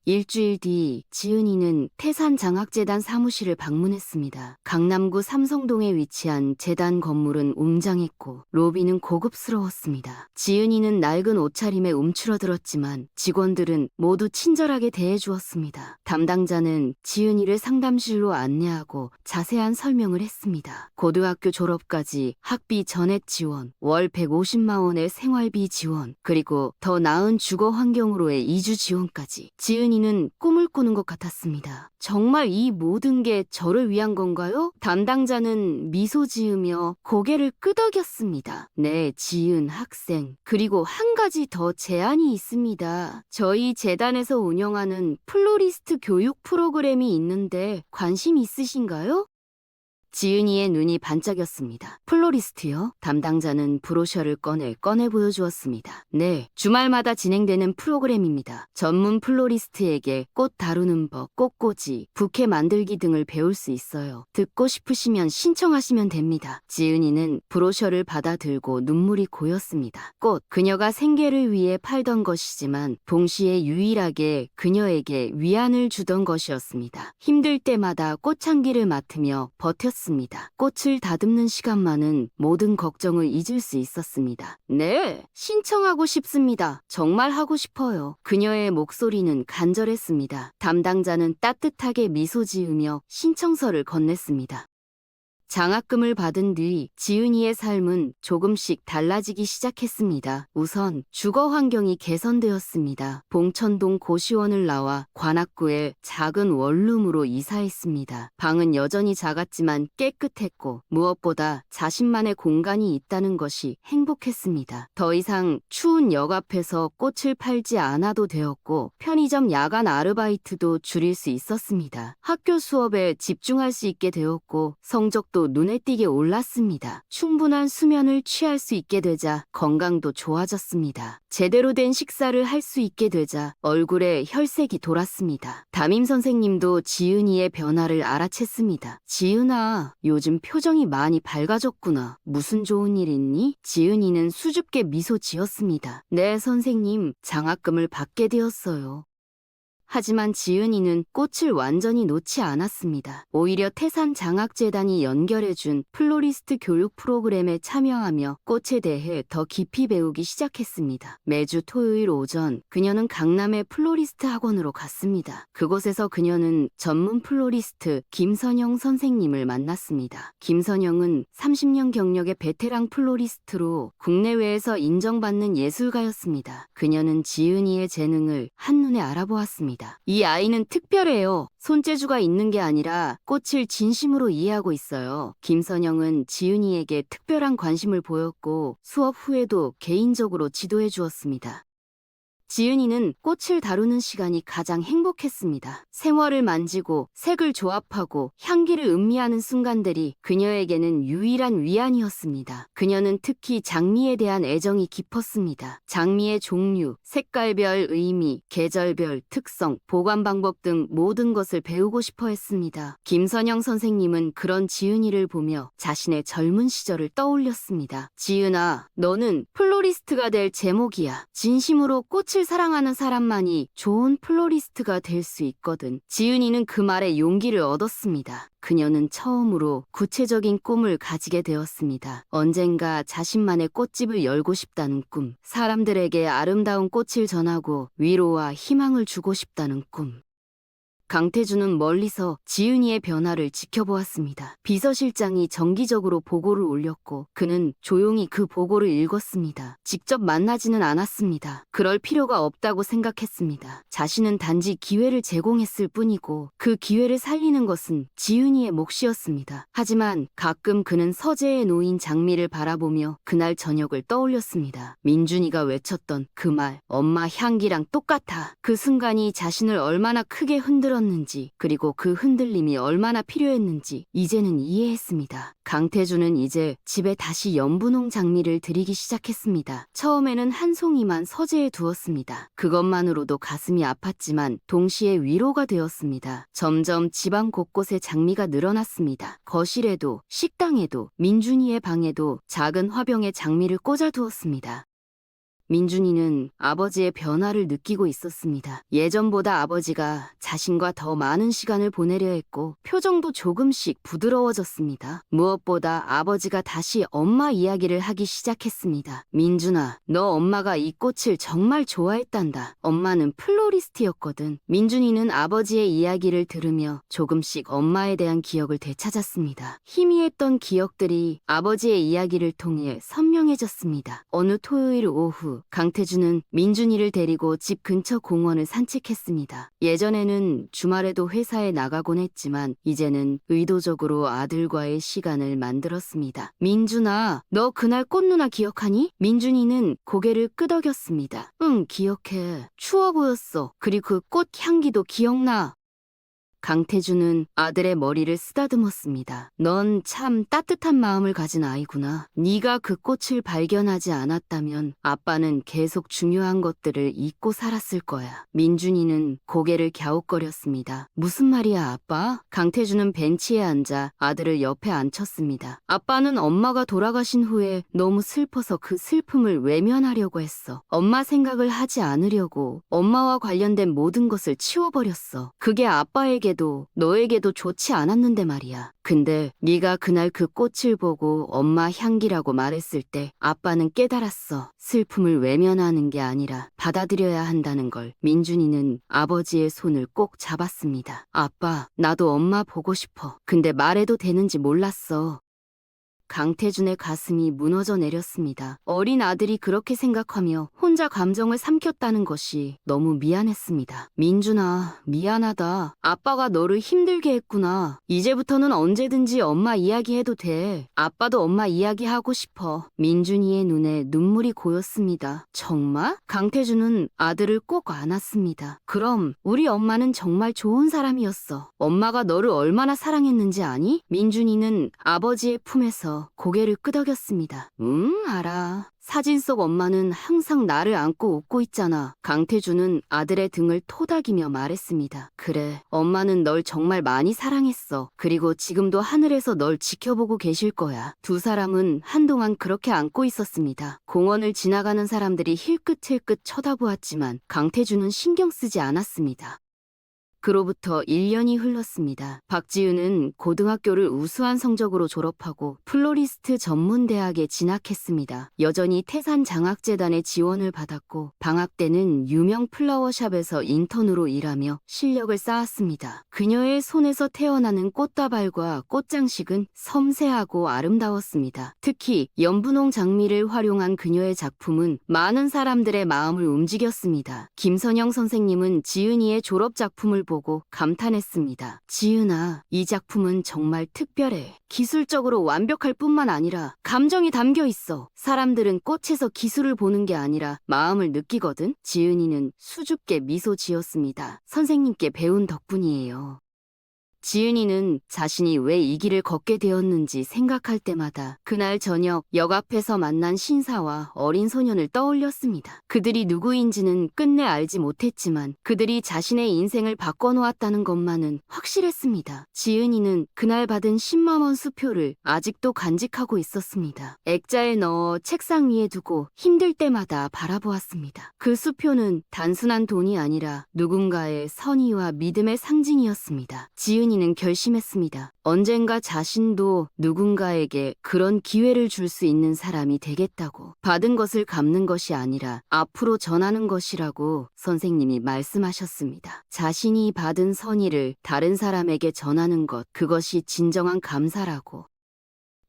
일주일 뒤 지은이는 태산장학재단 사무실을 방문했습니다. 강남구 삼성동에 위치한 재단 건물은 웅장했고 로비는 고급스러웠습니다. 지은이는 낡은 옷차림에 움츠러들었지만 직원들은 모두 친절하게 대해주었습니다. 담당자는 지은이를 상담실로 안내하고 자세한 설명을 했습니다. 고등학교 졸업까지 학비 전액 지원, 월 150만 원의 생활비 지원, 그리고 더 나은 주거 환경으로의 이주 지원까지. 지은이는 꿈을 꾸는 것 같았습니다. 정말 이 모든 게 저를 위한 건가요? 담당자는 미소 지으며 고개를 끄덕였습니다. 네, 지은 학생. 그리고 한 가지 더 제안이 있습니다. 저희 재단에서 운영하는 플로리스트 교육 프로그램이 있는데 관심 있으신가요? 지은이의 눈이 반짝였습니다. 플로리스트요? 담당자는 브로셔를 꺼내 보여주었습니다. 네, 주말마다 진행되는 프로그램입니다. 전문 플로리스트에게 꽃 다루는 법, 꽃꽂이, 부케 만들기 등을 배울 수 있어요. 듣고 싶으시면 신청하시면 됩니다. 지은이는 브로셔를 받아들고 눈물이 고였습니다. 꽃, 그녀가 생계를 위해 팔던 것이지만 동시에 유일하게 그녀에게 위안을 주던 것이었습니다. 힘들 때마다 꽃향기를 맡으며 버텼습니다. 꽃을 다듬는 시간만은 모든 걱정을 잊을 수 있었습니다. 네, 신청하고 싶습니다. 정말 하고 싶어요. 그녀의 목소리는 간절했습니다. 담당자는 따뜻하게 미소 지으며 신청서를 건넸습니다. 장학금을 받은 뒤 지은이의 삶은 조금씩 달라지기 시작했습니다. 우선 주거 환경이 개선되었습니다. 봉천동 고시원을 나와 관악구의 작은 원룸으로 이사했습니다. 방은 여전히 작았지만 깨끗했고 무엇보다 자신만의 공간이 있다는 것이 행복했습니다. 더 이상 추운 역 앞에서 꽃을 팔지 않아도 되었고 편의점 야간 아르바이트도 줄일 수 있었습니다. 학교 수업에 집중할 수 있게 되었고 성적도 눈에 띄게 올랐습니다. 충분한 수면을 취할 수 있게 되자 건강도 좋아졌습니다. 제대로 된 식사를 할 수 있게 되자 얼굴에 혈색이 돌았습니다. 담임 선생님도 지은이의 변화를 알아챘습니다. 지은아, 요즘 표정이 많이 밝아졌구나. 무슨 좋은 일 있니? 지은이는 수줍게 미소 지었습니다. 네, 선생님, 장학금을 받게 되었어요. 하지만 지은이는 꽃을 완전히 놓지 않았습니다. 오히려 태산장학재단이 연결해준 플로리스트 교육 프로그램에 참여하며 꽃에 대해 더 깊이 배우기 시작했습니다. 매주 토요일 오전 그녀는 강남의 플로리스트 학원으로 갔습니다. 그곳에서 그녀는 전문 플로리스트 김선영 선생님을 만났습니다. 김선영은 30년 경력의 베테랑 플로리스트로 국내외에서 인정받는 예술가였습니다. 그녀는 지은이의 재능을 한눈에 알아보았습니다. 이 아이는 특별해요. 손재주가 있는 게 아니라 꽃을 진심으로 이해하고 있어요. 김선영은 지은이에게 특별한 관심을 보였고 수업 후에도 개인적으로 지도해 주었습니다. 지은이는 꽃을 다루는 시간이 가장 행복했습니다. 생화를 만지고 색을 조합하고 향기를 음미하는 순간들이 그녀에게는 유일한 위안이었습니다. 그녀는 특히 장미에 대한 애정이 깊었습니다. 장미의 종류, 색깔별 의미, 계절별 특성, 보관 방법 등 모든 것을 배우고 싶어 했습니다. 김선영 선생님은 그런 지은이를 보며 자신의 젊은 시절을 떠올렸습니다. 지은아, 너는 플로리스트가 될 제목이야. 진심으로 꽃을 사랑하는 사람만이 좋은 플로리스트가 될 수 있거든. 지은이는 그 말에 용기를 얻었습니다. 그녀는 처음으로 구체적인 꿈을 가지게 되었습니다. 언젠가 자신만의 꽃집을 열고 싶다는 꿈, 사람들에게 아름다운 꽃을 전하고 위로와 희망을 주고 싶다는 꿈. 강태준은 멀리서 지은이의 변화를 지켜보았습니다. 비서실장이 정기적으로 보고를 올렸고 그는 조용히 그 보고를 읽었습니다. 직접 만나지는 않았습니다. 그럴 필요가 없다고 생각했습니다. 자신은 단지 기회를 제공했을 뿐이고 그 기회를 살리는 것은 지은이의 몫이었습니다. 하지만 가끔 그는 서재에 놓인 장미를 바라보며 그날 저녁을 떠올렸습니다. 민준이가 외쳤던 그 말, 엄마 향기랑 똑같아. 그 순간이 자신을 얼마나 크게 흔들었는지 그리고 그 흔들림이 얼마나 필요했는지 이제는 이해했습니다. 강태준은 이제 집에 다시 연분홍 장미를 들이기 시작했습니다. 처음에는 한 송이만 서재에 두었습니다. 그것만으로도 가슴이 아팠지만 동시에 위로가 되었습니다. 점점 집안 곳곳에 장미가 늘어났습니다. 거실에도, 식당에도, 민준이의 방에도 작은 화병에 장미를 꽂아두었습니다. 민준이는 아버지의 변화를 느끼고 있었습니다. 예전보다 아버지가 자신과 더 많은 시간을 보내려 했고 표정도 조금씩 부드러워졌습니다. 무엇보다 아버지가 다시 엄마 이야기를 하기 시작했습니다. 민준아, 너 엄마가 이 꽃을 정말 좋아했단다. 엄마는 플로리스트였거든. 민준이는 아버지의 이야기를 들으며 조금씩 엄마에 대한 기억을 되찾았습니다. 희미했던 기억들이 아버지의 이야기를 통해 선명해졌습니다. 어느 토요일 오후 강태준은 민준이를 데리고 집 근처 공원을 산책했습니다. 예전에는 주말에도 회사에 나가곤 했지만 이제는 의도적으로 아들과의 시간을 만들었습니다. 민준아, 너 그날 꽃 누나 기억하니? 민준이는 고개를 끄덕였습니다. 응, 기억해. 추워 보였어. 그리고 그 꽃 향기도 기억나. 강태준은 아들의 머리를 쓰다듬었습니다. 넌 참 따뜻한 마음을 가진 아이구나. 네가 그 꽃을 발견하지 않았다면 아빠는 계속 중요한 것들을 잊고 살았을 거야. 민준이는 고개를 갸웃거렸습니다. 무슨 말이야, 아빠? 강태준은 벤치에 앉아 아들을 옆에 앉혔습니다. 아빠는 엄마가 돌아가신 후에 너무 슬퍼서 그 슬픔을 외면하려고 했어. 엄마 생각을 하지 않으려고 엄마와 관련된 모든 것을 치워버렸어. 그게 아빠에게 너에게도 좋지 않았는데 말이야. 근데 네가 그날 그 꽃을 보고 엄마 향기라고 말했을 때 아빠는 깨달았어. 슬픔을 외면하는 게 아니라 받아들여야 한다는 걸. 민준이는 아버지의 손을 꼭 잡았습니다. 아빠, 나도 엄마 보고 싶어. 근데 말해도 되는지 몰랐어. 강태준의 가슴이 무너져 내렸습니다. 어린 아들이 그렇게 생각하며 혼자 감정을 삼켰다는 것이 너무 미안했습니다. 민준아, 미안하다. 아빠가 너를 힘들게 했구나. 이제부터는 언제든지 엄마 이야기해도 돼. 아빠도 엄마 이야기하고 싶어. 민준이의 눈에 눈물이 고였습니다. 정말? 강태준은 아들을 꼭 안았습니다. 그럼 우리 엄마는 정말 좋은 사람이었어. 엄마가 너를 얼마나 사랑했는지 아니? 민준이는 아버지의 품에서 고개를 끄덕였습니다. 알아. 사진 속 엄마는 항상 나를 안고 웃고 있잖아. 강태준은 아들의 등을 토닥이며 말했습니다. 그래, 엄마는 널 정말 많이 사랑했어. 그리고 지금도 하늘에서 널 지켜보고 계실 거야. 두 사람은 한동안 그렇게 안고 있었습니다. 공원을 지나가는 사람들이 힐끗힐끗 쳐다보았지만 강태준은 신경 쓰지 않았습니다. 그로부터 1년이 흘렀습니다. 박지윤은 고등학교를 우수한 성적으로 졸업하고 플로리스트 전문대학에 진학했습니다. 여전히 태산장학재단의 지원을 받았고 방학 때는 유명 플라워샵에서 인턴으로 일하며 실력을 쌓았습니다. 그녀의 손에서 태어나는 꽃다발과 꽃장식은 섬세하고 아름다웠습니다. 특히 연분홍 장미를 활용한 그녀의 작품은 많은 사람들의 마음을 움직였습니다. 김선영 선생님은 지은이의 졸업 작품을 보고 감탄했습니다. 지은아, 이 작품은 정말 특별해. 기술적으로 완벽할 뿐만 아니라 감정이 담겨 있어. 사람들은 꽃에서 기술을 보는 게 아니라 마음을 느끼거든. 지은이는 수줍게 미소 지었습니다. 선생님께 배운 덕분이에요. 지은이는 자신이 왜 이 길을 걷게 되었는지 생각할 때마다 그날 저녁 역 앞에서 만난 신사와 어린 소년을 떠올렸습니다. 그들이 누구인지는 끝내 알지 못했지만 그들이 자신의 인생을 바꿔놓았다는 것만은 확실했습니다. 지은이는 그날 받은 10만 원 수표를 아직도 간직하고 있었습니다. 액자에 넣어 책상 위에 두고 힘들 때마다 바라보았습니다. 그 수표는 단순한 돈이 아니라 누군가의 선의와 믿음의 상징이었습니다. 지은이는 결심했습니다. 언젠가 자신도 누군가에게 그런 기회를 줄 수 있는 사람이 되겠다고. 받은 것을 갚는 것이 아니라 앞으로 전하는 것이라고 선생님이 말씀하셨습니다. 자신이 받은 선의를 다른 사람에게 전하는 것, 그것이 진정한 감사라고.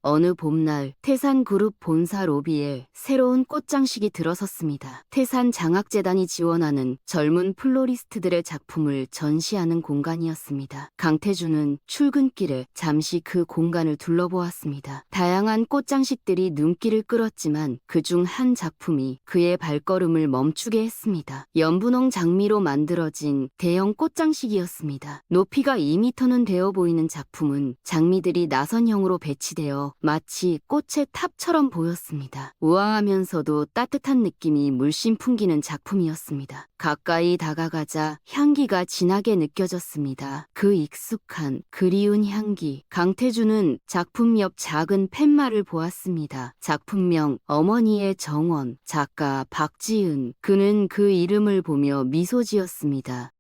어느 봄날 태산그룹 본사 로비에 새로운 꽃장식이 들어섰습니다. 태산장학재단이 지원하는 젊은 플로리스트들의 작품을 전시하는 공간이었습니다. 강태준은 출근길에 잠시 그 공간을 둘러보았습니다. 다양한 꽃장식들이 눈길을 끌었지만 그중 한 작품이 그의 발걸음을 멈추게 했습니다. 연분홍 장미로 만들어진 대형 꽃장식이었습니다. 높이가 2m는 되어 보이는 작품은 장미들이 나선형으로 배치되어 마치 꽃의 탑처럼 보였습니다. 우아하면서도 따뜻한 느낌이 물씬 풍기는 작품이었습니다. 가까이 다가가자 향기가 진하게 느껴졌습니다. 그 익숙한 그리운 향기. 강태준은 작품 옆 작은 팻말을 보았습니다. 작품명 어머니의 정원, 작가 박지은. 그는 그 이름을 보며 미소 지었습니다.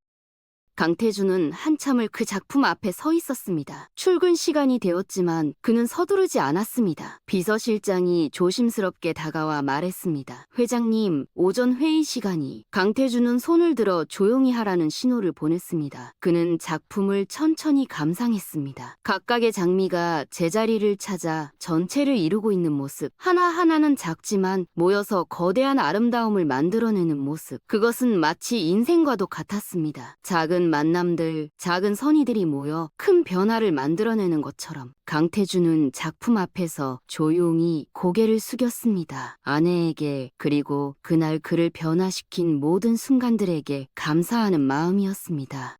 강태준은 한참을 그 작품 앞에 서 있었습니다. 출근 시간이 되었지만 그는 서두르지 않았습니다. 비서실장이 조심스럽게 다가와 말했습니다. 회장님, 오전 회의 시간이. 강태준은 손을 들어 조용히 하라는 신호를 보냈습니다. 그는 작품을 천천히 감상했습니다. 각각의 장미가 제자리를 찾아 전체를 이루고 있는 모습. 하나하나는 작지만 모여서 거대한 아름다움을 만들어내는 모습. 그것은 마치 인생과도 같았습니다. 작은 만남들, 작은 선의들이 모여 큰 변화를 만들어내는 것처럼. 강태준은 작품 앞에서 조용히 고개를 숙였습니다. 아내에게, 그리고 그날 그를 변화시킨 모든 순간들에게 감사하는 마음이었습니다.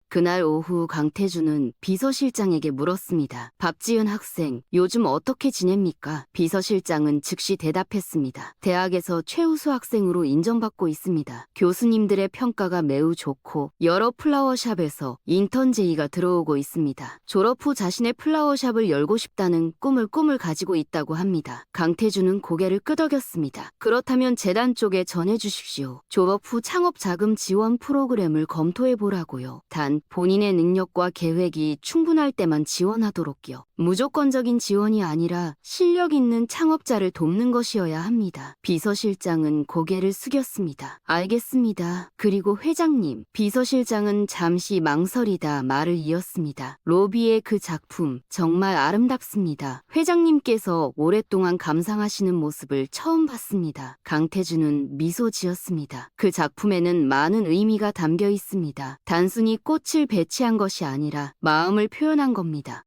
그날 오후 강태준은 비서실장에게 물었습니다. 박지은 학생, 요즘 어떻게 지냅니까? 비서실장은 즉시 대답했습니다. 대학에서 최우수 학생으로 인정받고 있습니다. 교수님들의 평가가 매우 좋고 여러 플라워샵에서 인턴 제의가 들어오고 있습니다. 졸업 후 자신의 플라워샵을 열고 싶다는 꿈을 가지고 있다고 합니다. 강태준은 고개를 끄덕였습니다. 그렇다면 재단 쪽에 전해주십시오. 졸업 후 창업 자금 지원 프로그램을 검토해보라고요. 단 본인의 능력과 계획이 충분할 때만 지원하도록요. 무조건적인 지원이 아니라 실력 있는 창업자를 돕는 것이어야 합니다. 비서실장은 고개를 숙였습니다. 알겠습니다. 그리고 회장님. 비서실장은 잠시 망설이다 말을 이었습니다. 로비의 그 작품 정말 아름답습니다. 회장님께서 오랫동안 감상하시는 모습을 처음 봤습니다. 강태준은 미소 지었습니다. 그 작품에는 많은 의미가 담겨 있습니다. 단순히 꽃을 배치한 것이 아니라 마음을 표현한 겁니다.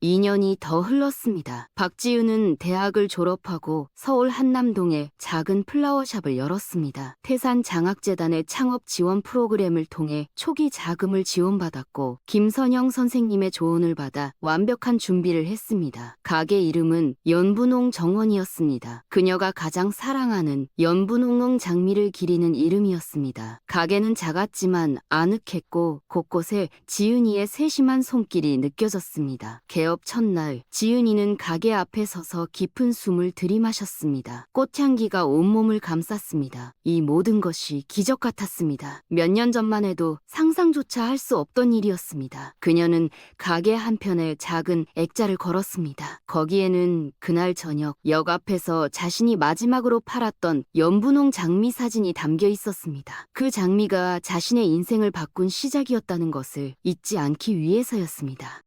2년이 더 흘렀습니다. 박지은은 대학을 졸업하고 서울 한남동에 작은 플라워샵을 열었습니다. 태산장학재단의 창업 지원 프로그램을 통해 초기 자금을 지원받았고 김선영 선생님의 조언을 받아 완벽한 준비를 했습니다. 가게 이름은 연분홍 정원이었습니다. 그녀가 가장 사랑하는 연분홍 장미를 기리는 이름이었습니다. 가게는 작았지만 아늑했고 곳곳에 지은이의 세심한 손길이 느껴졌습니다. 개업 첫날, 지은이는 가게 앞에 서서 깊은 숨을 들이마셨습니다. 꽃향기가 온몸을 감쌌습니다. 이 모든 것이 기적 같았습니다. 몇 년 전만 해도 상상조차 할 수 없던 일이었습니다. 그녀는 가게 한편에 작은 액자를 걸었습니다. 거기에는 그날 저녁 역 앞에서 자신이 마지막으로 팔았던 연분홍 장미 사진이 담겨 있었습니다. 그 장미가 자신의 인생을 바꾼 시작이었다는 것을 잊지 않기 위해서였습니다.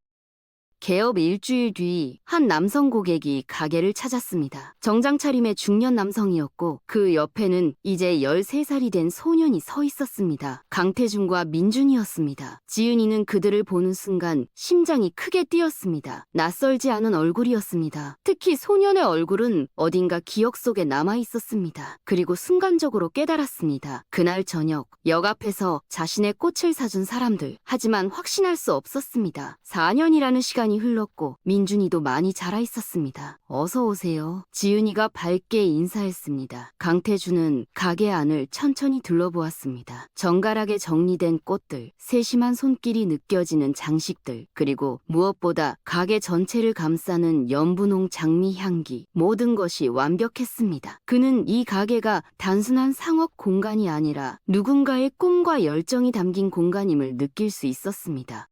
개업 일주일 뒤 한 남성 고객이 가게를 찾았습니다. 정장 차림의 중년 남성이었고 그 옆에는 이제 13살이 된 소년이 서 있었습니다. 강태준과 민준이었습니다. 지은이는 그들을 보는 순간 심장이 크게 뛰었습니다. 낯설지 않은 얼굴이었습니다. 특히 소년의 얼굴은 어딘가 기억 속에 남아 있었습니다. 그리고 순간적으로 깨달았습니다. 그날 저녁 역 앞에서 자신의 꽃을 사준 사람들. 하지만 확신할 수 없었습니다. 4년이라는 시간이 흘렀고 민준이도 많이 자라 있었습니다. 어서 오세요. 지은이가 밝게 인사했습니다. 강태준은 가게 안을 천천히 둘러보았습니다. 정갈하게 정리된 꽃들, 세심한 손길이 느껴지는 장식들, 그리고 무엇보다 가게 전체를 감싸는 연분홍 장미 향기, 모든 것이 완벽했습니다. 그는 이 가게가 단순한 상업 공간이 아니라 누군가의 꿈과 열정이 담긴 공간임을 느낄 수 있었습니다.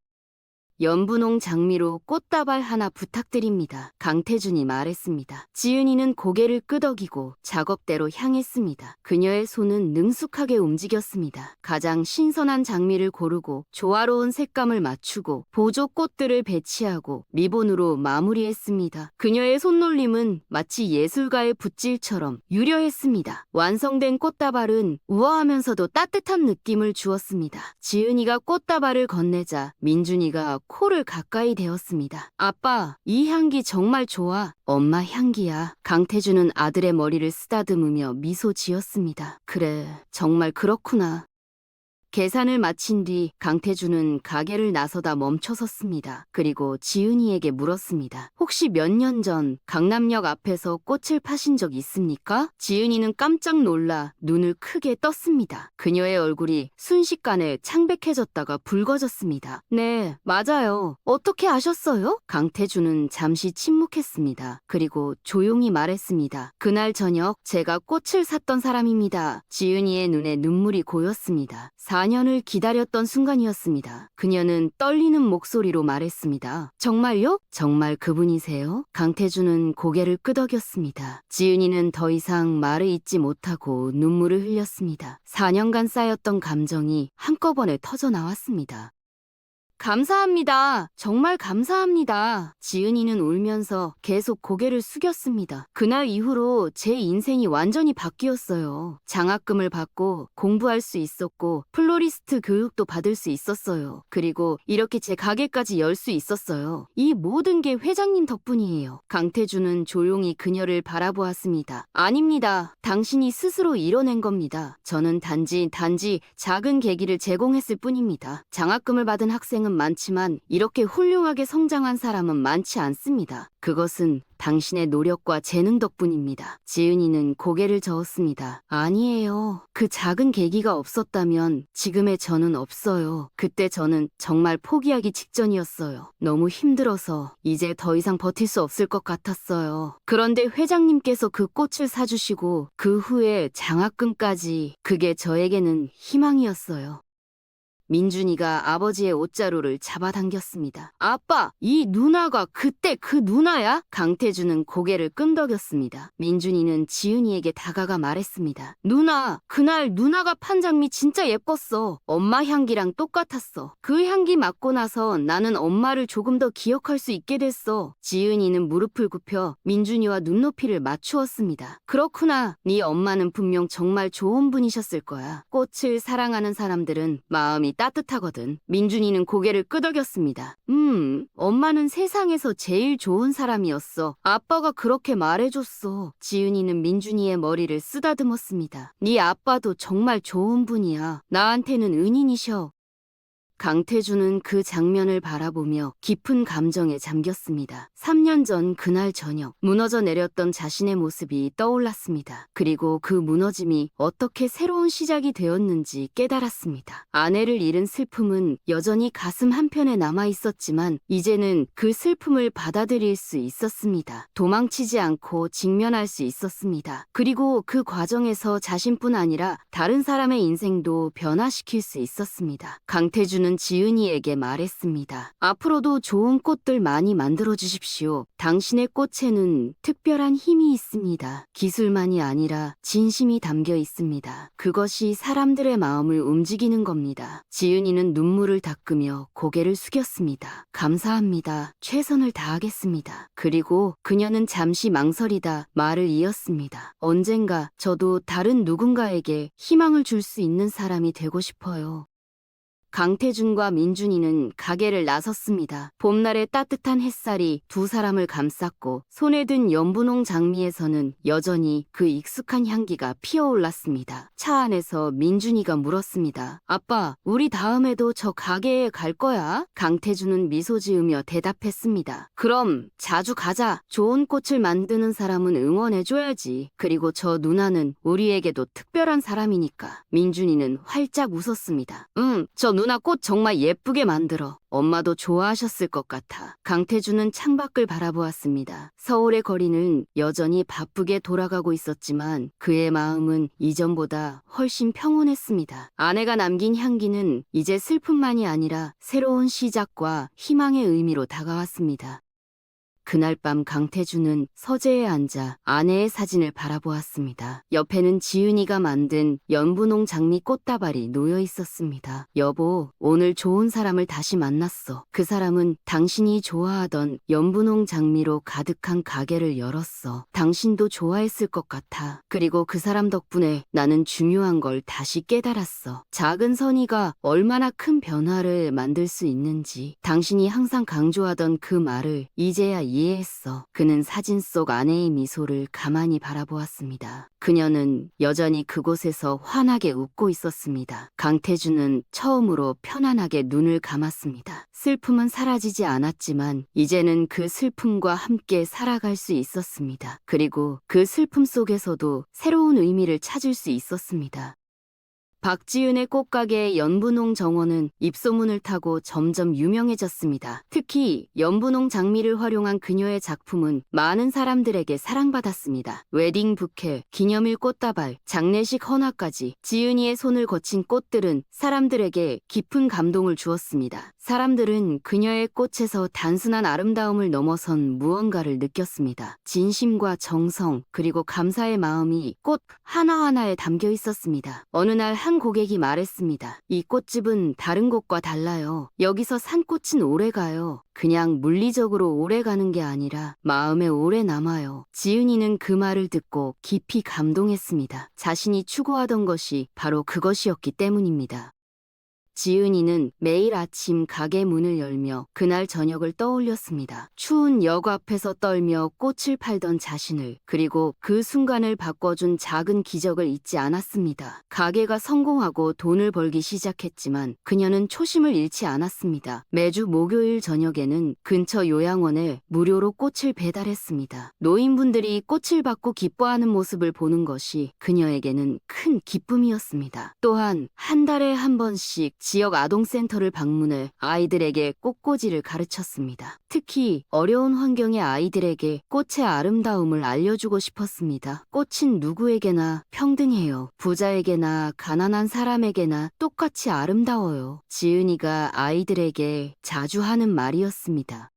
연분홍 장미로 꽃다발 하나 부탁드립니다. 강태준이 말했습니다. 지은이는 고개를 끄덕이고 작업대로 향했습니다. 그녀의 손은 능숙하게 움직였습니다. 가장 신선한 장미를 고르고 조화로운 색감을 맞추고 보조 꽃들을 배치하고 리본으로 마무리했습니다. 그녀의 손놀림은 마치 예술가의 붓질처럼 유려했습니다. 완성된 꽃다발은 우아하면서도 따뜻한 느낌을 주었습니다. 지은이가 꽃다발을 건네자 민준이가 코를 가까이 대었습니다. 아빠, 이 향기 정말 좋아. 엄마 향기야. 강태준은 아들의 머리를 쓰다듬으며 미소 지었습니다. 그래, 정말 그렇구나. 계산을 마친 뒤 강태준은 가게를 나서다 멈춰섰습니다. 그리고 지은이에게 물었습니다. 혹시 몇 년 전 강남역 앞에서 꽃을 파신 적 있습니까? 지은이는 깜짝 놀라 눈을 크게 떴습니다. 그녀의 얼굴이 순식간에 창백해졌다가 붉어졌습니다. 네, 맞아요. 어떻게 아셨어요? 강태준은 잠시 침묵했습니다. 그리고 조용히 말했습니다. 그날 저녁 제가 꽃을 샀던 사람입니다. 지은이의 눈에 눈물이 고였습니다. 4년을 기다렸던 순간이었습니다. 그녀는 떨리는 목소리로 말했습니다. 정말요? 정말 그분이세요? 강태준은 고개를 끄덕였습니다. 지은이는 더 이상 말을 잇지 못하고 눈물을 흘렸습니다. 4년간 쌓였던 감정이 한꺼번에 터져 나왔습니다. 감사합니다. 정말 감사합니다. 지은이는 울면서 계속 고개를 숙였습니다. 그날 이후로 제 인생이 완전히 바뀌었어요. 장학금을 받고 공부할 수 있었고 플로리스트 교육도 받을 수 있었어요. 그리고 이렇게 제 가게까지 열 수 있었어요. 이 모든 게 회장님 덕분이에요. 강태준은 조용히 그녀를 바라보았습니다. 아닙니다. 당신이 스스로 이뤄낸 겁니다. 저는 단지 작은 계기를 제공했을 뿐입니다. 장학금을 받은 학생은 많지만 이렇게 훌륭하게 성장한 사람은 많지 않습니다. 그것은 당신의 노력과 재능 덕분입니다. 지은이는 고개를 저었습니다. 아니에요. 그 작은 계기가 없었다면 지금의 저는 없어요. 그때 저는 정말 포기하기 직전이었어요. 너무 힘들어서 이제 더 이상 버틸 수 없을 것 같았어요. 그런데 회장님께서 그 꽃을 사주시고 그 후에 장학금까지, 그게 저에게는 희망이었어요. 민준이가 아버지의 옷자루를 잡아당겼습니다. 아빠, 이 누나가 그때 그 누나야? 강태준은 고개를 끈덕였습니다. 민준이는 지은이에게 다가가 말했습니다. 누나, 그날 누나가 판 장미 진짜 예뻤어. 엄마 향기랑 똑같았어. 그 향기 맡고 나서 나는 엄마를 조금 더 기억할 수 있게 됐어. 지은이는 무릎을 굽혀 민준이와 눈높이를 맞추었습니다. 그렇구나. 네 엄마는 분명 정말 좋은 분이셨을 거야. 꽃을 사랑하는 사람들은 마음이 따뜻하거든. 민준이는 고개를 끄덕였습니다. 엄마는 세상에서 제일 좋은 사람이었어. 아빠가 그렇게 말해줬어. 지은이는 민준이의 머리를 쓰다듬었습니다. 네 아빠도 정말 좋은 분이야. 나한테는 은인이셔. 강태준은 그 장면을 바라보며 깊은 감정에 잠겼습니다. 3년 전 그날 저녁, 무너져 내렸던 자신의 모습이 떠올랐습니다. 그리고 그 무너짐이 어떻게 새로운 시작이 되었는지 깨달았습니다. 아내를 잃은 슬픔은 여전히 가슴 한편에 남아 있었지만 이제는 그 슬픔을 받아들일 수 있었습니다. 도망치지 않고 직면할 수 있었습니다. 그리고 그 과정에서 자신뿐 아니라 다른 사람의 인생도 변화시킬 수 있었습니다. 강태준은 강태준은 지은이에게 말했습니다. 앞으로도 좋은 꽃들 많이 만들어 주십시오. 당신의 꽃에는 특별한 힘이 있습니다. 기술만이 아니라 진심이 담겨 있습니다. 그것이 사람들의 마음을 움직이는 겁니다. 지은이는 눈물을 닦으며 고개를 숙였습니다. 감사합니다. 최선을 다하겠습니다. 그리고 그녀는 잠시 망설이다 말을 이었습니다. 언젠가 저도 다른 누군가에게 희망을 줄 수 있는 사람이 되고 싶어요. 강태준과 민준이는 가게를 나섰습니다. 봄날의 따뜻한 햇살이 두 사람을 감쌌고 손에 든 연분홍 장미에서는 여전히 그 익숙한 향기가 피어올랐습니다. 차 안에서 민준이가 물었습니다. 아빠, 우리 다음에도 저 가게에 갈 거야? 강태준은 미소 지으며 대답했습니다. 그럼 자주 가자. 좋은 꽃을 만드는 사람은 응원해줘야지. 그리고 저 누나는 우리에게도 특별한 사람이니까. 민준이는 활짝 웃었습니다. 저 누나 꽃 정말 예쁘게 만들어. 엄마도 좋아하셨을 것 같아. 강태준은 창밖을 바라보았습니다. 서울의 거리는 여전히 바쁘게 돌아가고 있었지만 그의 마음은 이전보다 훨씬 평온했습니다. 아내가 남긴 향기는 이제 슬픔만이 아니라 새로운 시작과 희망의 의미로 다가왔습니다. 그날 밤 강태준은 서재에 앉아 아내의 사진을 바라보았습니다. 옆에는 지은이가 만든 연분홍 장미 꽃다발이 놓여 있었습니다. 여보, 오늘 좋은 사람을 다시 만났어. 그 사람은 당신이 좋아하던 연분홍 장미로 가득한 가게를 열었어. 당신도 좋아했을 것 같아. 그리고 그 사람 덕분에 나는 중요한 걸 다시 깨달았어. 작은 선의가 얼마나 큰 변화를 만들 수 있는지. 당신이 항상 강조하던 그 말을 이제야 이해했어. 그는 사진 속 아내의 미소를 가만히 바라보았습니다. 그녀는 여전히 그곳에서 환하게 웃고 있었습니다. 강태준은 처음으로 편안하게 눈을 감았습니다. 슬픔은 사라지지 않았지만 이제는 그 슬픔과 함께 살아갈 수 있었습니다. 그리고 그 슬픔 속에서도 새로운 의미를 찾을 수 있었습니다. 박지은의 꽃가게의 연분홍 정원은 입소문을 타고 점점 유명해졌습니다. 특히 연분홍 장미를 활용한 그녀의 작품은 많은 사람들에게 사랑받았습니다. 웨딩 부케, 기념일 꽃다발, 장례식 헌화까지 지은이의 손을 거친 꽃들은 사람들에게 깊은 감동을 주었습니다. 사람들은 그녀의 꽃에서 단순한 아름다움을 넘어선 무언가를 느꼈습니다. 진심과 정성, 그리고 감사의 마음이 꽃 하나하나에 담겨 있었습니다. 어느 날 한 고객이 말했습니다. 이 꽃집은 다른 곳과 달라요. 여기서 산 꽃은 오래가요. 그냥 물리적으로 오래가는 게 아니라 마음에 오래 남아요. 지은이는 그 말을 듣고 깊이 감동했습니다. 자신이 추구하던 것이 바로 그것이었기 때문입니다. 지은이는 매일 아침 가게 문을 열며 그날 저녁을 떠올렸습니다. 추운 역 앞에서 떨며 꽃을 팔던 자신을, 그리고 그 순간을 바꿔준 작은 기적을 잊지 않았습니다. 가게가 성공하고 돈을 벌기 시작했지만 그녀는 초심을 잃지 않았습니다. 매주 목요일 저녁에는 근처 요양원에 무료로 꽃을 배달했습니다. 노인분들이 꽃을 받고 기뻐하는 모습을 보는 것이 그녀에게는 큰 기쁨이었습니다. 또한 한 달에 한 번씩 지역 아동센터를 방문해 아이들에게 꽃꽂이를 가르쳤습니다. 특히 어려운 환경의 아이들에게 꽃의 아름다움을 알려주고 싶었습니다. 꽃은 누구에게나 평등해요. 부자에게나 가난한 사람에게나 똑같이 아름다워요. 지은이가 아이들에게 자주 하는 말이었습니다.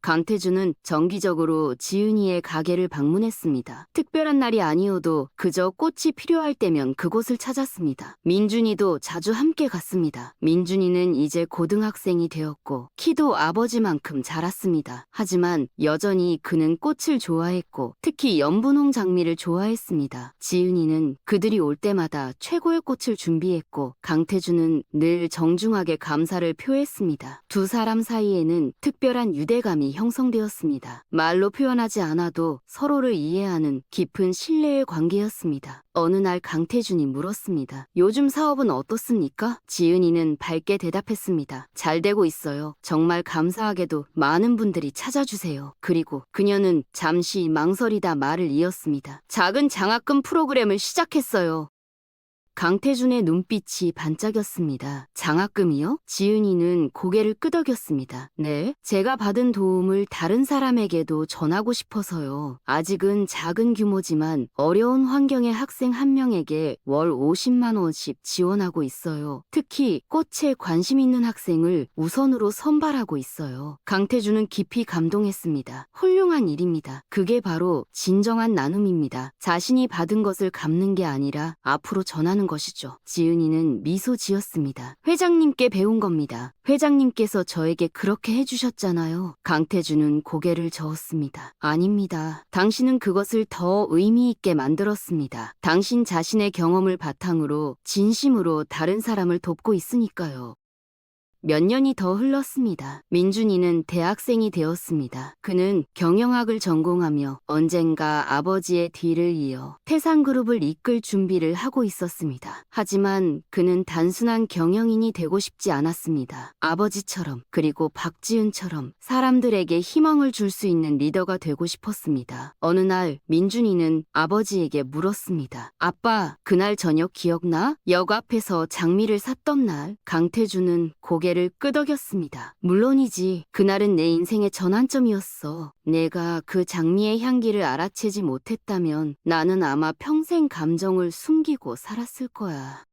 강태준은 정기적으로 지은이의 가게를 방문했습니다. 특별한 날이 아니어도 그저 꽃이 필요할 때면 그곳을 찾았습니다. 민준이도 자주 함께 갔습니다. 민준이는 이제 고등학생이 되었고 키도 아버지만큼 자랐습니다. 하지만 여전히 그는 꽃을 좋아했고 특히 연분홍 장미를 좋아했습니다. 지은이는 그들이 올 때마다 최고의 꽃을 준비했고 강태준은 늘 정중하게 감사를 표했습니다. 두 사람 사이에는 특별한 유대감이 형성되었습니다. 말로 표현하지 않아도 서로를 이해하는 깊은 신뢰의 관계였습니다. 어느 날 강태준이 물었습니다. 요즘 사업은 어떻습니까? 지은이는 밝게 대답했습니다. 잘 되고 있어요. 정말 감사하게도 많은 분들이 찾아주세요. 그리고 그녀는 잠시 망설이다 말을 이었습니다. 작은 장학금 프로그램을 시작했어요. 강태준의 눈빛이 반짝였습니다. 장학금이요? 지은이는 고개를 끄덕였습니다. 네, 제가 받은 도움을 다른 사람에게도 전하고 싶어서요. 아직은 작은 규모지만 어려운 환경의 학생 한 명에게 월 50만 원씩 지원하고 있어요. 특히 꽃에 관심 있는 학생을 우선으로 선발하고 있어요. 강태준은 깊이 감동했습니다. 훌륭한 일입니다. 그게 바로 진정한 나눔입니다. 자신이 받은 것을 갚는 게 아니라 앞으로 전하는 것이죠. 지은이는 미소 지었습니다. 회장님께 배운 겁니다. 회장님께서 저에게 그렇게 해주셨잖아요. 강태준은 고개를 저었습니다. 아닙니다. 당신은 그것을 더 의미 있게 만들었습니다. 당신 자신의 경험을 바탕으로 진심으로 다른 사람을 돕고 있으니까요. 몇 년이 더 흘렀습니다. 민준이는 대학생이 되었습니다. 그는 경영학을 전공하며 언젠가 아버지의 뒤를 이어 태산그룹을 이끌 준비를 하고 있었습니다. 하지만 그는 단순한 경영인이 되고 싶지 않았습니다. 아버지처럼 그리고 박지은처럼 사람들에게 희망을 줄 수 있는 리더가 되고 싶었습니다. 어느 날 민준이는 아버지에게 물었습니다. 아빠, 그날 저녁 기억나? 역 앞에서 장미를 샀던 날. 강태준은 고개를 끄덕였습니다. 물론이지. 그날은 내 인생의 전환점이었어. 내가 그 장미의 향기를 알아채지 못했다면 나는 아마 평생 감정을 숨기고 살았을 거야.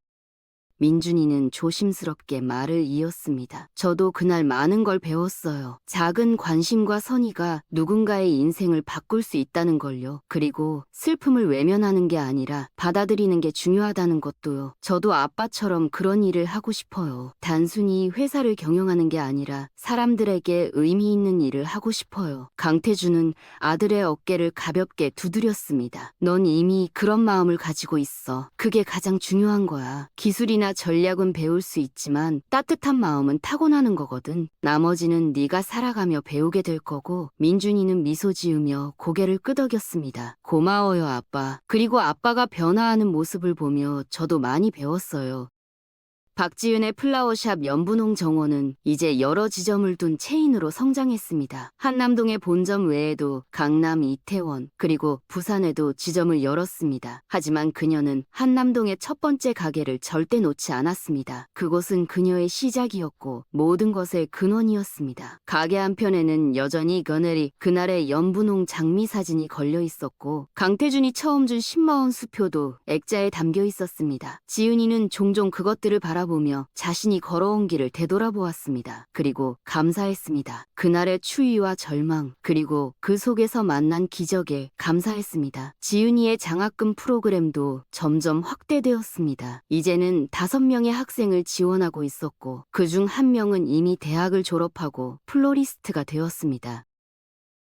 민준이는 조심스럽게 말을 이었습니다. 저도 그날 많은 걸 배웠어요. 작은 관심과 선의가 누군가의 인생을 바꿀 수 있다는 걸요. 그리고 슬픔을 외면하는 게 아니라 받아들이는 게 중요하다는 것도요. 저도 아빠처럼 그런 일을 하고 싶어요. 단순히 회사를 경영하는 게 아니라 사람들에게 의미 있는 일을 하고 싶어요. 강태준은 아들의 어깨를 가볍게 두드렸습니다. 넌 이미 그런 마음을 가지고 있어. 그게 가장 중요한 거야. 기술이나 전략은 배울 수 있지만 따뜻한 마음은 타고나는 거거든. 나머지는 네가 살아가며 배우게 될 거고. 민준이는 미소 지으며 고개를 끄덕였습니다. 고마워요, 아빠. 그리고 아빠가 변화하는 모습을 보며 저도 많이 배웠어요. 박지은의 플라워샵 연분홍 정원은 이제 여러 지점을 둔 체인으로 성장했습니다. 한남동의 본점 외에도 강남, 이태원, 그리고 부산에도 지점을 열었습니다. 하지만 그녀는 한남동의 첫 번째 가게를 절대 놓지 않았습니다. 그곳은 그녀의 시작이었고 모든 것의 근원이었습니다. 가게 한편에는 여전히 그날의 연분홍 장미 사진이 걸려 있었고 강태준이 처음 준 10만 원 수표도 액자에 담겨 있었습니다. 지은이는 종종 그것들을 바라보며 자신이 걸어온 길을 되돌아보았습니다. 그리고 감사했습니다. 그날의 추위와 절망, 그리고 그 속에서 만난 기적에 감사했습니다. 지은이의 장학금 프로그램도 점점 확대되었습니다. 이제는 5명의 학생을 지원하고 있었고 그중 1명은 이미 대학을 졸업하고 플로리스트가 되었습니다.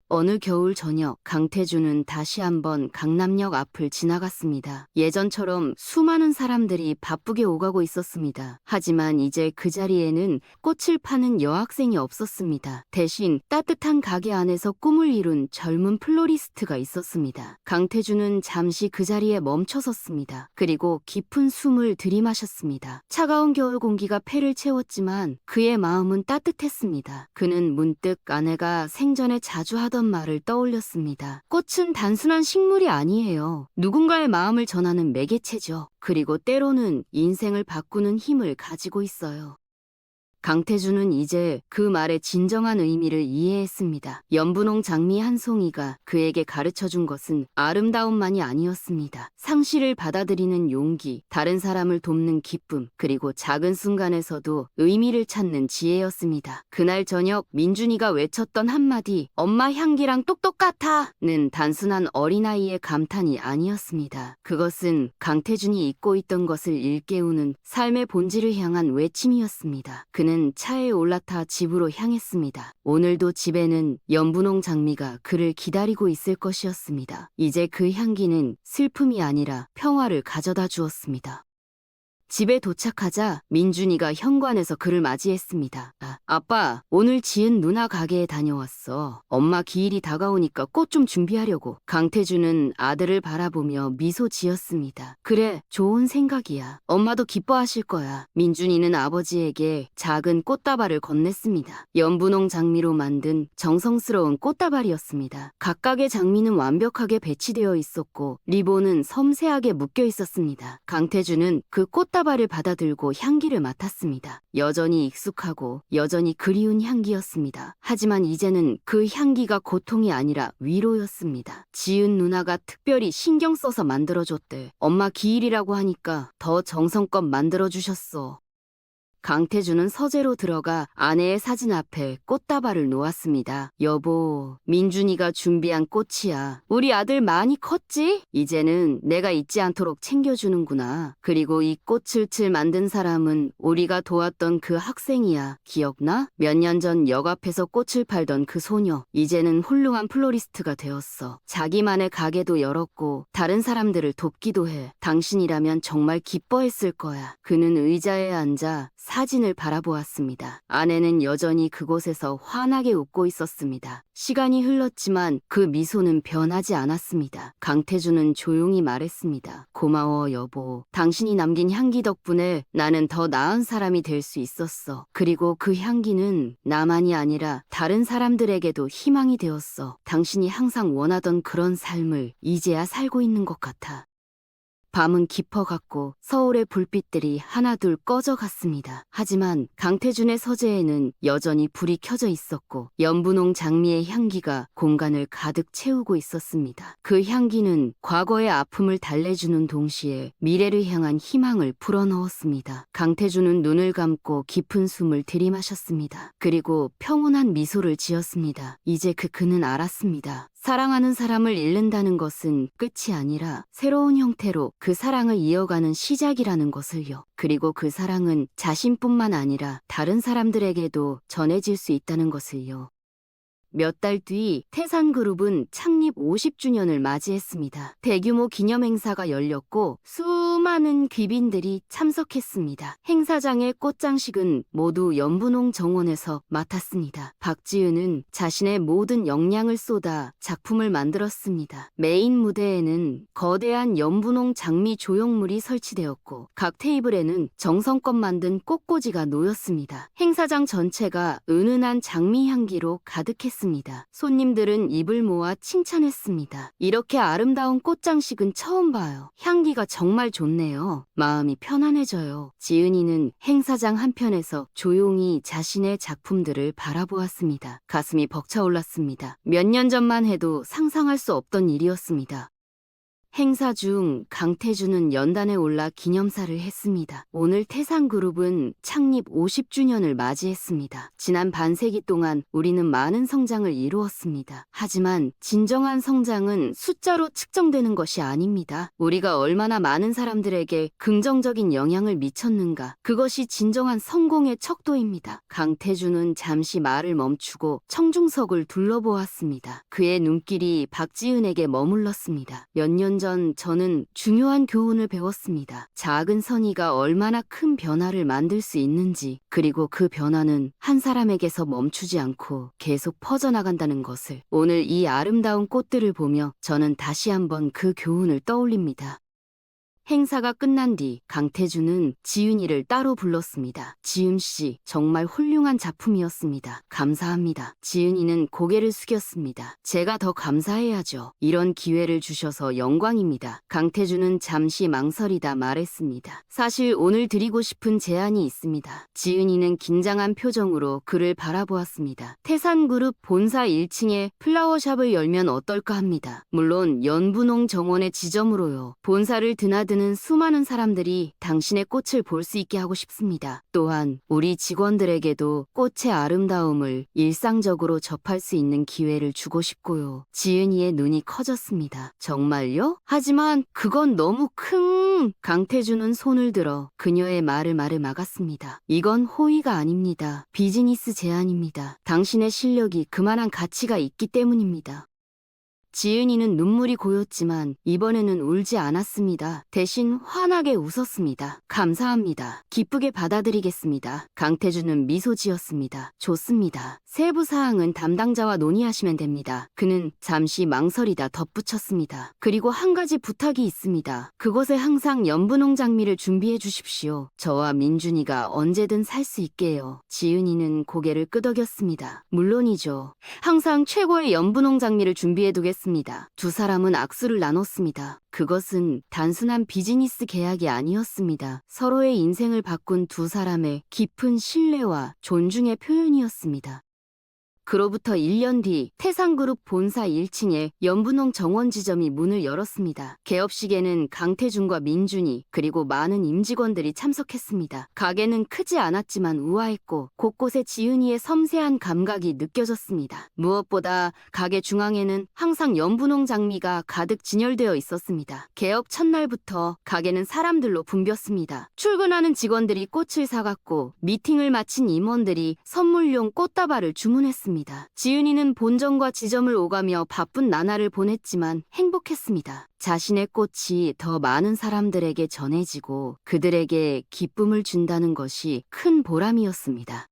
어느 겨울 저녁 강태준은 다시 한번 강남역 앞을 지나갔습니다. 예전처럼 수많은 사람들이 바쁘게 오가고 있었습니다. 하지만 이제 그 자리에는 꽃을 파는 여학생이 없었습니다. 대신 따뜻한 가게 안에서 꿈을 이룬 젊은 플로리스트가 있었습니다. 강태준은 잠시 그 자리에 멈춰섰습니다. 그리고 깊은 숨을 들이마셨습니다. 차가운 겨울 공기가 폐를 채웠지만 그의 마음은 따뜻했습니다. 그는 문득 아내가 생전에 자주 하던 말을 떠올렸습니다. 꽃은 단순한 식물이 아니에요. 누군가의 마음을 전하는 매개체죠. 그리고 때로는 인생을 바꾸는 힘을 가지고 있어요. 강태준은 이제 그 말의 진정한 의미를 이해했습니다. 연분홍 장미 한 송이가 그에게 가르쳐준 것은 아름다움만이 아니었습니다. 상실을 받아들이는 용기, 다른 사람을 돕는 기쁨, 그리고 작은 순간에서도 의미를 찾는 지혜였습니다. 그날 저녁 민준이가 외쳤던 한마디 "엄마 향기랑 똑똑같아"는 단순한 어린아이의 감탄이 아니었습니다. 그것은 강태준이 잊고 있던 것을 일깨우는 삶의 본질을 향한 외침이었습니다. 그는 차에 올라타 집으로 향했습니다. 오늘도 집에는 연분홍 장미가 그를 기다리고 있을 것이었습니다. 이제 그 향기는 슬픔이 아니라 평화를 가져다 주었습니다. 집에 도착하자 민준이가 현관에서 그를 맞이했습니다. 아빠, 오늘 지은 누나 가게에 다녀왔어. 엄마 기일이 다가오니까 꽃 좀 준비하려고. 강태주는 아들을 바라보며 미소 지었습니다. 그래, 좋은 생각이야. 엄마도 기뻐하실 거야. 민준이는 아버지에게 작은 꽃다발을 건넸습니다. 연분홍 장미로 만든 정성스러운 꽃다발이었습니다. 각각의 장미는 완벽하게 배치되어 있었고 리본은 섬세하게 묶여 있었습니다. 강태주는 그 꽃다발을 받아들고 향기를 맡았습니다. 여전히 익숙하고 여전히 그리운 향기였습니다. 하지만 이제는 그 향기가 고통이 아니라 위로였습니다. 지은 누나가 특별히 신경 써서 만들어줬대. 엄마 기일이라고 하니까 더 정성껏 만들어주셨어. 강태주는 서재로 들어가 아내의 사진 앞에 꽃다발을 놓았습니다. 여보, 민준이가 준비한 꽃이야. 우리 아들 많이 컸지? 이제는 내가 잊지 않도록 챙겨주는구나. 그리고 이 꽃을 만든 사람은 우리가 도왔던 그 학생이야. 기억나? 몇 년 전 역 앞에서 꽃을 팔던 그 소녀. 이제는 훌륭한 플로리스트가 되었어. 자기만의 가게도 열었고 다른 사람들을 돕기도 해. 당신이라면 정말 기뻐했을 거야. 그는 의자에 앉아 사진을 바라보았습니다. 아내는 여전히 그곳에서 환하게 웃고 있었습니다. 시간이 흘렀지만 그 미소는 변하지 않았습니다. 강태주는 조용히 말했습니다. 고마워, 여보. 당신이 남긴 향기 덕분에 나는 더 나은 사람이 될 수 있었어. 그리고 그 향기는 나만이 아니라 다른 사람들에게도 희망이 되었어. 당신이 항상 원하던 그런 삶을 이제야 살고 있는 것 같아. 밤은 깊어갔고 서울의 불빛들이 하나둘 꺼져갔습니다. 하지만 강태준의 서재에는 여전히 불이 켜져 있었고 연분홍 장미의 향기가 공간을 가득 채우고 있었습니다. 그 향기는 과거의 아픔을 달래주는 동시에 미래를 향한 희망을 불어넣었습니다. 강태준은 눈을 감고 깊은 숨을 들이마셨습니다. 그리고 평온한 미소를 지었습니다. 이제 그는 알았습니다. 사랑하는 사람을 잃는다는 것은 끝이 아니라 새로운 형태로 그 사랑을 이어가는 시작이라는 것을요. 그리고 그 사랑은 자신뿐만 아니라 다른 사람들에게도 전해질 수 있다는 것을요. 몇 달 뒤 태산그룹은 창립 50주년을 맞이했습니다. 대규모 기념 행사가 열렸고 수많은 귀빈들이 참석했습니다. 행사장의 꽃장식은 모두 연분홍 정원에서 맡았습니다. 박지은은 자신의 모든 역량을 쏟아 작품을 만들었습니다. 메인 무대에는 거대한 연분홍 장미 조형물이 설치되었고 각 테이블에는 정성껏 만든 꽃꽂이가 놓였습니다. 행사장 전체가 은은한 장미 향기로 가득했습니다. 손님들은 입을 모아 칭찬했습니다. 이렇게 아름다운 꽃장식은 처음 봐요. 향기가 정말 좋네요. 마음이 편안해져요. 지은이는 행사장 한편에서 조용히 자신의 작품들을 바라보았습니다. 가슴이 벅차올랐습니다. 몇 년 전만 해도 상상할 수 없던 일이었습니다. 행사 중 강태주는 연단에 올라 기념사를 했습니다. 오늘 태산그룹은 창립 50주년을 맞이했습니다. 지난 반세기 동안 우리는 많은 성장을 이루었습니다. 하지만 진정한 성장은 숫자로 측정되는 것이 아닙니다. 우리가 얼마나 많은 사람들에게 긍정적인 영향을 미쳤는가, 그것이 진정한 성공의 척도입니다. 강태주는 잠시 말을 멈추고 청중석을 둘러보았습니다. 그의 눈길이 박지은에게 머물렀습니다. 몇 년 전 저는 중요한 교훈을 배웠습니다. 작은 선의가 얼마나 큰 변화를 만들 수 있는지, 그리고 그 변화는 한 사람에게서 멈추지 않고 계속 퍼져나간다는 것을. 오늘 이 아름다운 꽃들을 보며 저는 다시 한번 그 교훈을 떠올립니다. 행사가 끝난 뒤 강태주는 지은이를 따로 불렀습니다. 지은씨, 정말 훌륭한 작품이었습니다. 감사합니다. 지은이는 고개를 숙였습니다. 제가 더 감사해야죠. 이런 기회를 주셔서 영광입니다. 강태주는 잠시 망설이다 말했습니다. 사실 오늘 드리고 싶은 제안이 있습니다. 지은이는 긴장한 표정으로 그를 바라보았습니다. 태산그룹 본사 1층에 플라워샵을 열면 어떨까 합니다. 물론 연분홍 정원의 지점으로요. 본사를 드나드는 수많은 사람들이 당신의 꽃을 볼 수 있게 하고 싶습니다. 또한 우리 직원들에게도 꽃의 아름다움을 일상적으로 접할 수 있는 기회를 주고 싶고요. 지은이의 눈이 커졌습니다. 정말요? 하지만 그건 너무 강태주는 손을 들어 그녀의 말을 막았습니다. 이건 호의가 아닙니다. 비즈니스 제안입니다. 당신의 실력이 그만한 가치가 있기 때문입니다. 지은이는 눈물이 고였지만 이번에는 울지 않았습니다. 대신 환하게 웃었습니다. 감사합니다. 기쁘게 받아들이겠습니다. 강태준은 미소 지었습니다. 좋습니다. 세부 사항은 담당자와 논의하시면 됩니다. 그는 잠시 망설이다 덧붙였습니다. 그리고 한 가지 부탁이 있습니다. 그곳에 항상 연분홍 장미를 준비해 주십시오. 저와 민준이가 언제든 살 수 있게요. 지은이는 고개를 끄덕였습니다. 물론이죠. 항상 최고의 연분홍 장미를 준비해 두겠습니다. 두 사람은 악수를 나눴습니다. 그것은 단순한 비즈니스 계약이 아니었습니다. 서로의 인생을 바꾼 두 사람의 깊은 신뢰와 존중의 표현이었습니다. 그로부터 1년 뒤 태상그룹 본사 1층에 연분홍 정원지점이 문을 열었습니다. 개업식에는 강태준과 민준이 그리고 많은 임직원들이 참석했습니다. 가게는 크지 않았지만 우아했고 곳곳에 지은이의 섬세한 감각이 느껴졌습니다. 무엇보다 가게 중앙에는 항상 연분홍 장미가 가득 진열되어 있었습니다. 개업 첫날부터 가게는 사람들로 붐볐습니다. 출근하는 직원들이 꽃을 사갔고 미팅을 마친 임원들이 선물용 꽃다발을 주문했습니다. 지은이는 본점과 지점을 오가며 바쁜 나날을 보냈지만 행복했습니다. 자신의 꽃이 더 많은 사람들에게 전해지고 그들에게 기쁨을 준다는 것이 큰 보람이었습니다.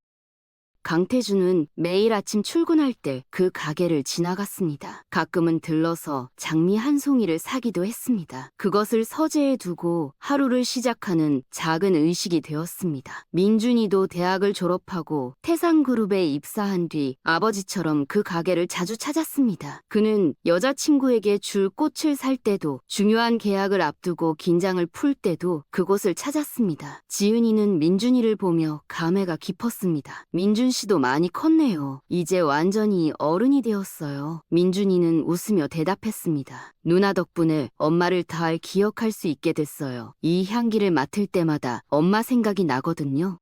강태준은 매일 아침 출근할 때 그 가게를 지나갔습니다. 가끔은 들러서 장미 한 송이를 사기도 했습니다. 그것을 서재에 두고 하루를 시작하는 작은 의식이 되었습니다. 민준이도 대학을 졸업하고 태상그룹에 입사한 뒤 아버지처럼 그 가게를 자주 찾았습니다. 그는 여자친구에게 줄 꽃을 살 때도 중요한 계약을 앞두고 긴장을 풀 때도 그곳을 찾았습니다. 지은이는 민준이를 보며 감회가 깊었습니다. 민준 씨도 많이 컸네요. 이제 완전히 어른이 되었어요. 민준이는 웃으며 대답했습니다. 누나 덕분에 엄마를 잘 기억할 수 있게 됐어요. 이 향기를 맡을 때마다 엄마 생각이 나거든요.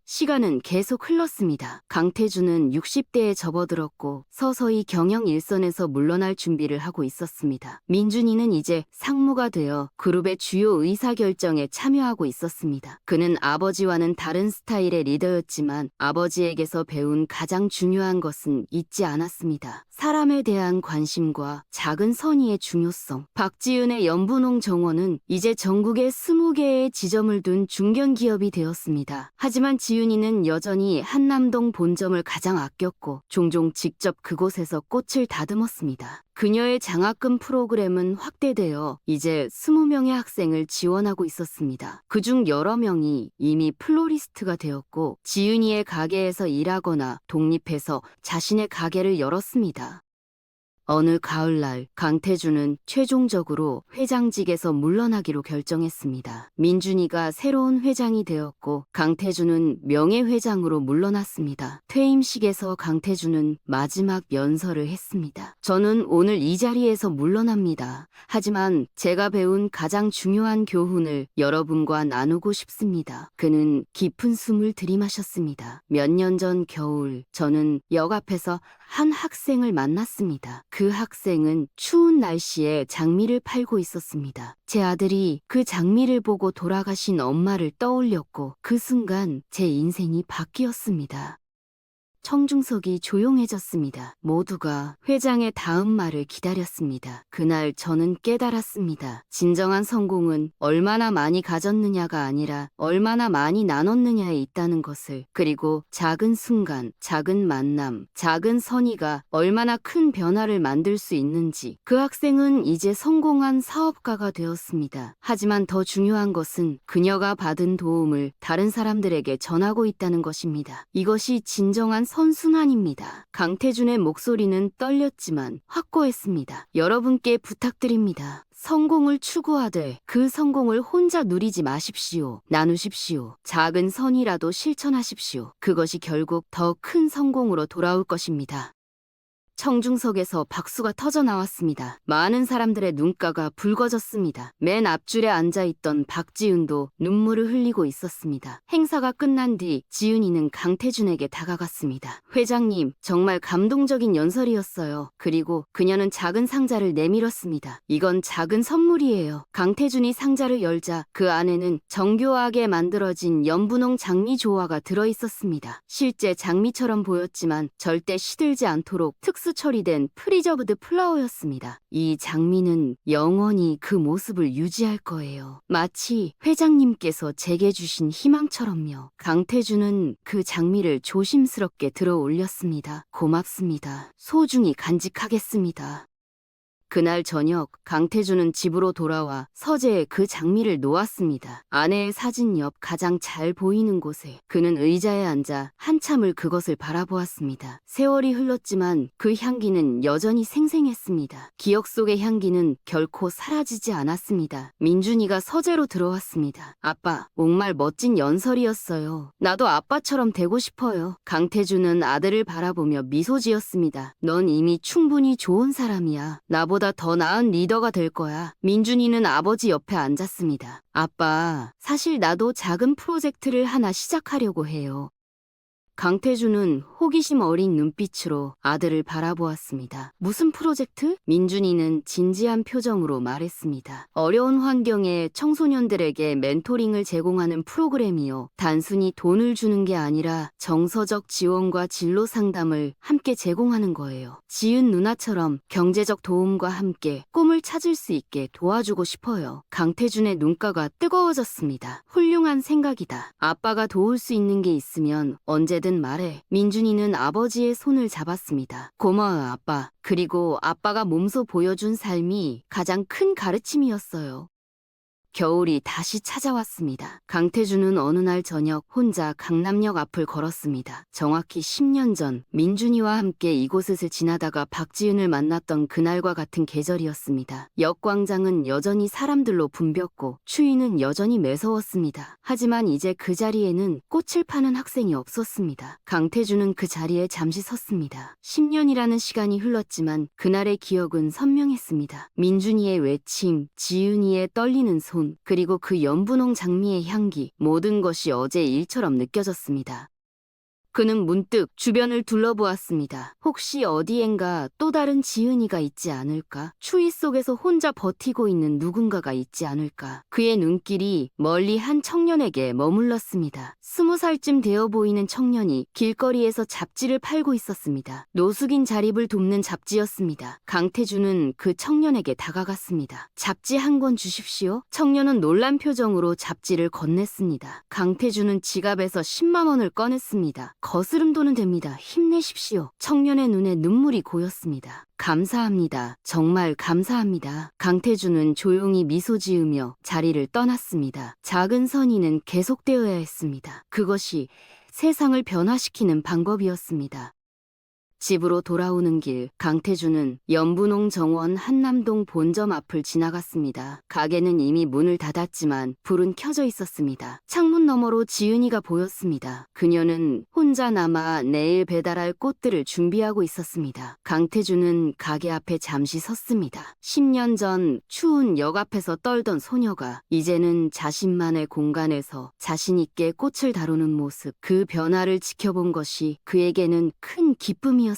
시간은 계속 흘렀습니다. 강태준은 60대에 접어들었고 서서히 경영 일선에서 물러날 준비를 하고 있었습니다. 민준이는 이제 상무가 되어 그룹의 주요 의사결정에 참여하고 있었습니다. 그는 아버지와는 다른 스타일의 리더였지만 아버지에게서 배운 가장 중요한 것은 잊지 않았습니다. 사람에 대한 관심과 작은 선의의 중요성. 박지은의 연분홍 정원은 이제 전국에 20개의 지점을 둔 중견기업이 되었습니다. 하지만 지은이는 여전히 한남동 본점을 가장 아꼈고 종종 직접 그곳에서 꽃을 다듬었습니다. 그녀의 장학금 프로그램은 확대되어 이제 20명의 학생을 지원하고 있었습니다. 그중 여러 명이 이미 플로리스트가 되었고 지은이의 가게에서 일하거나 독립해서 자신의 가게를 열었습니다. 어느 가을날 강태준은 최종적으로 회장직에서 물러나기로 결정했습니다. 민준이가 새로운 회장이 되었고 강태준은 명예회장으로 물러났습니다. 퇴임식에서 강태준은 마지막 연설을 했습니다. 저는 오늘 이 자리에서 물러납니다. 하지만 제가 배운 가장 중요한 교훈을 여러분과 나누고 싶습니다. 그는 깊은 숨을 들이마셨습니다. 몇 년 전 겨울 저는 역 앞에서 한 학생을 만났습니다. 그 학생은 추운 날씨에 장미를 팔고 있었습니다. 제 아들이 그 장미를 보고 돌아가신 엄마를 떠올렸고 그 순간 제 인생이 바뀌었습니다. 청중석이 조용해졌습니다. 모두가 회장의 다음 말을 기다렸습니다. 그날 저는 깨달았습니다. 진정한 성공은 얼마나 많이 가졌느냐가 아니라 얼마나 많이 나눴느냐에 있다는 것을. 그리고 작은 순간, 작은 만남, 작은 선의가 얼마나 큰 변화를 만들 수 있는지. 그 학생은 이제 성공한 사업가가 되었습니다. 하지만 더 중요한 것은 그녀가 받은 도움을 다른 사람들에게 전하고 있다는 것입니다. 이것이 진정한 선순환입니다. 강태준의 목소리는 떨렸지만 확고했습니다. 여러분께 부탁드립니다. 성공을 추구하되 그 성공을 혼자 누리지 마십시오. 나누십시오. 작은 선이라도 실천하십시오. 그것이 결국 더 큰 성공으로 돌아올 것입니다. 청중석에서 박수가 터져 나왔습니다. 많은 사람들의 눈가가 붉어졌습니다. 맨 앞줄에 앉아있던 박지은도 눈물을 흘리고 있었습니다. 행사가 끝난 뒤 지은이는 강태준에게 다가갔습니다. 회장님, 정말 감동적인 연설이었어요. 그리고 그녀는 작은 상자를 내밀었습니다. 이건 작은 선물이에요. 강태준이 상자를 열자 그 안에는 정교하게 만들어진 연분홍 장미 조화가 들어있었습니다. 실제 장미처럼 보였지만 절대 시들지 않도록 특수 왁스 처리된 프리저브드 플라워였습니다. 이 장미는 영원히 그 모습을 유지할 거예요. 마치 회장님께서 제게 주신 희망처럼요. 강태준은 그 장미를 조심스럽게 들어 올렸습니다. 고맙습니다. 소중히 간직하겠습니다. 그날 저녁 강태준은 집으로 돌아와 서재에 그 장미를 놓았습니다. 아내의 사진 옆 가장 잘 보이는 곳에 그는 의자에 앉아 한참을 그것을 바라보았습니다. 세월이 흘렀지만 그 향기는 여전히 생생했습니다. 기억 속의 향기는 결코 사라지지 않았습니다. 민준이가 서재로 들어왔습니다. 아빠, 정말 멋진 연설이었어요. 나도 아빠처럼 되고 싶어요. 강태준은 아들을 바라보며 미소 지었습니다. 넌 이미 충분히 좋은 사람이야. 나보다 더 나은 리더가 될 거야. 민준이는 아버지 옆에 앉았습니다. 아빠, 사실 나도 작은 프로젝트를 하나 시작하려고 해요. 강태준은 호기심 어린 눈빛으로 아들을 바라보았습니다. 무슨 프로젝트? 민준이는 진지한 표정으로 말했습니다. 어려운 환경의 청소년들에게 멘토링을 제공하는 프로그램이요. 단순히 돈을 주는 게 아니라 정서적 지원과 진로 상담을 함께 제공하는 거예요. 지은 누나처럼 경제적 도움과 함께 꿈을 찾을 수 있게 도와주고 싶어요. 강태준의 눈가가 뜨거워졌습니다. 훌륭한 생각이다. 아빠가 도울 수 있는 게 있으면 언제든 말해. 민준이는 아버지의 손을 잡았습니다. 고마워요, 아빠. 그리고 아빠가 몸소 보여준 삶이 가장 큰 가르침이었어요. 겨울이 다시 찾아왔습니다. 강태준은 어느 날 저녁 혼자 강남역 앞을 걸었습니다. 정확히 10년 전 민준이와 함께 이곳을 지나다가 박지은을 만났던 그날과 같은 계절이었습니다. 역광장은 여전히 사람들로 붐볐고 추위는 여전히 매서웠습니다. 하지만 이제 그 자리에는 꽃을 파는 학생이 없었습니다. 강태준은 그 자리에 잠시 섰습니다. 10년이라는 시간이 흘렀지만 그날의 기억은 선명했습니다. 민준이의 외침, 지은이의 떨리는 손, 그리고 그 연분홍 장미의 향기, 모든 것이 어제 일처럼 느껴졌습니다. 그는 문득 주변을 둘러보았습니다. 혹시 어디엔가 또 다른 지은이가 있지 않을까? 추위 속에서 혼자 버티고 있는 누군가가 있지 않을까? 그의 눈길이 멀리 한 청년에게 머물렀습니다. 20살쯤 되어 보이는 청년이 길거리에서 잡지를 팔고 있었습니다. 노숙인 자립을 돕는 잡지였습니다. 강태준은 그 청년에게 다가갔습니다. 잡지 한 권 주십시오. 청년은 놀란 표정으로 잡지를 건넸습니다. 강태준은 지갑에서 10만 원을 꺼냈습니다. 거스름 돈은 됩니다. 힘내십시오. 청년의 눈에 눈물이 고였습니다. 감사합니다. 정말 감사합니다. 강태준은 조용히 미소 지으며 자리를 떠났습니다. 작은 선의는 계속되어야 했습니다. 그것이 세상을 변화시키는 방법이었습니다. 집으로 돌아오는 길, 강태준은 연분홍 정원 한남동 본점 앞을 지나갔습니다. 가게는 이미 문을 닫았지만 불은 켜져 있었습니다. 창문 너머로 지은이가 보였습니다. 그녀는 혼자 남아 내일 배달할 꽃들을 준비하고 있었습니다. 강태준은 가게 앞에 잠시 섰습니다. 10년 전 추운 역 앞에서 떨던 소녀가 이제는 자신만의 공간에서 자신 있게 꽃을 다루는 모습, 그 변화를 지켜본 것이 그에게는 큰 기쁨이었습니다.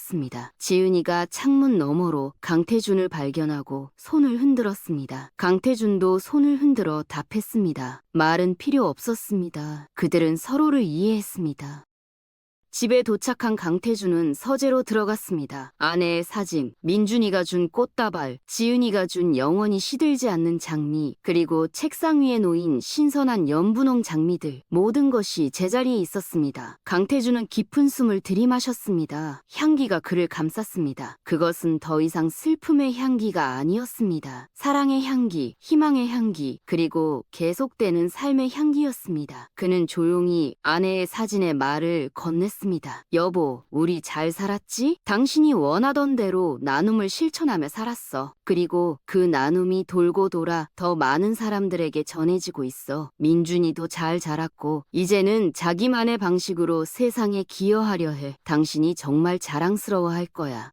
지은이가 창문 너머로 강태준을 발견하고 손을 흔들었습니다. 강태준도 손을 흔들어 답했습니다. 말은 필요 없었습니다. 그들은 서로를 이해했습니다. 집에 도착한 강태준은 서재로 들어갔습니다. 아내의 사진, 민준이가 준 꽃다발, 지은이가 준 영원히 시들지 않는 장미, 그리고 책상 위에 놓인 신선한 연분홍 장미들, 모든 것이 제자리에 있었습니다. 강태준은 깊은 숨을 들이마셨습니다. 향기가 그를 감쌌습니다. 그것은 더 이상 슬픔의 향기가 아니었습니다. 사랑의 향기, 희망의 향기, 그리고 계속되는 삶의 향기였습니다. 그는 조용히 아내의 사진에 말을 건넸습니다. 여보, 우리 잘 살았지? 당신이 원하던 대로 나눔을 실천하며 살았어. 그리고 그 나눔이 돌고 돌아 더 많은 사람들에게 전해지고 있어. 민준이도 잘 자랐고 이제는 자기만의 방식으로 세상에 기여하려 해. 당신이 정말 자랑스러워할 거야.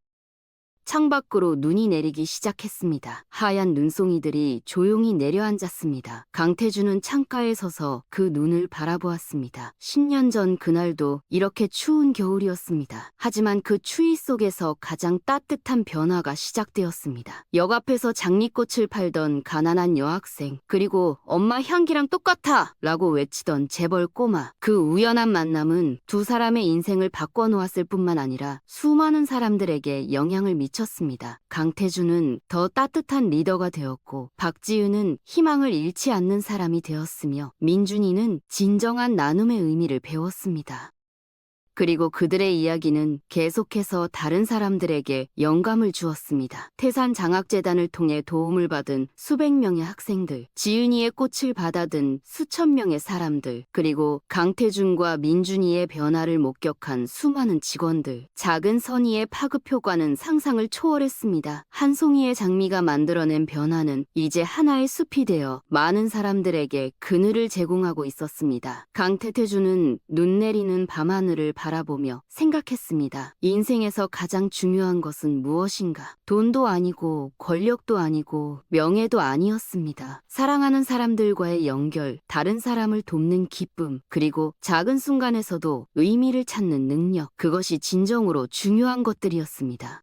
창밖으로 눈이 내리기 시작했습니다. 하얀 눈송이들이 조용히 내려앉았습니다. 강태준은 창가에 서서 그 눈을 바라보았습니다. 10년 전 그날도 이렇게 추운 겨울이었습니다. 하지만 그 추위 속에서 가장 따뜻한 변화가 시작되었습니다. 역 앞에서 장미꽃을 팔던 가난한 여학생, 그리고 엄마 향기랑 똑같아! 라고 외치던 재벌 꼬마. 그 우연한 만남은 두 사람의 인생을 바꿔놓았을 뿐만 아니라 수많은 사람들에게 영향을 미쳤습니다. 강태준은 더 따뜻한 리더가 되었고, 박지윤은 희망을 잃지 않는 사람이 되었으며, 민준이는 진정한 나눔의 의미를 배웠습니다. 그리고 그들의 이야기는 계속해서 다른 사람들에게 영감을 주었습니다. 태산장학재단을 통해 도움을 받은 수백 명의 학생들, 지은이의 꽃을 받아든 수천 명의 사람들, 그리고 강태준과 민준이의 변화를 목격한 수많은 직원들. 작은 선의의 파급 효과는 상상을 초월했습니다. 한 송이의 장미가 만들어낸 변화는 이제 하나의 숲이 되어 많은 사람들에게 그늘을 제공하고 있었습니다. 강태준은 눈 내리는 밤하늘을 바라보며 생각했습니다. 인생에서 가장 중요한 것은 무엇인가? 돈도 아니고 권력도 아니고 명예도 아니었습니다. 사랑하는 사람들과의 연결, 다른 사람을 돕는 기쁨, 그리고 작은 순간에서도 의미를 찾는 능력, 그것이 진정으로 중요한 것들이었습니다.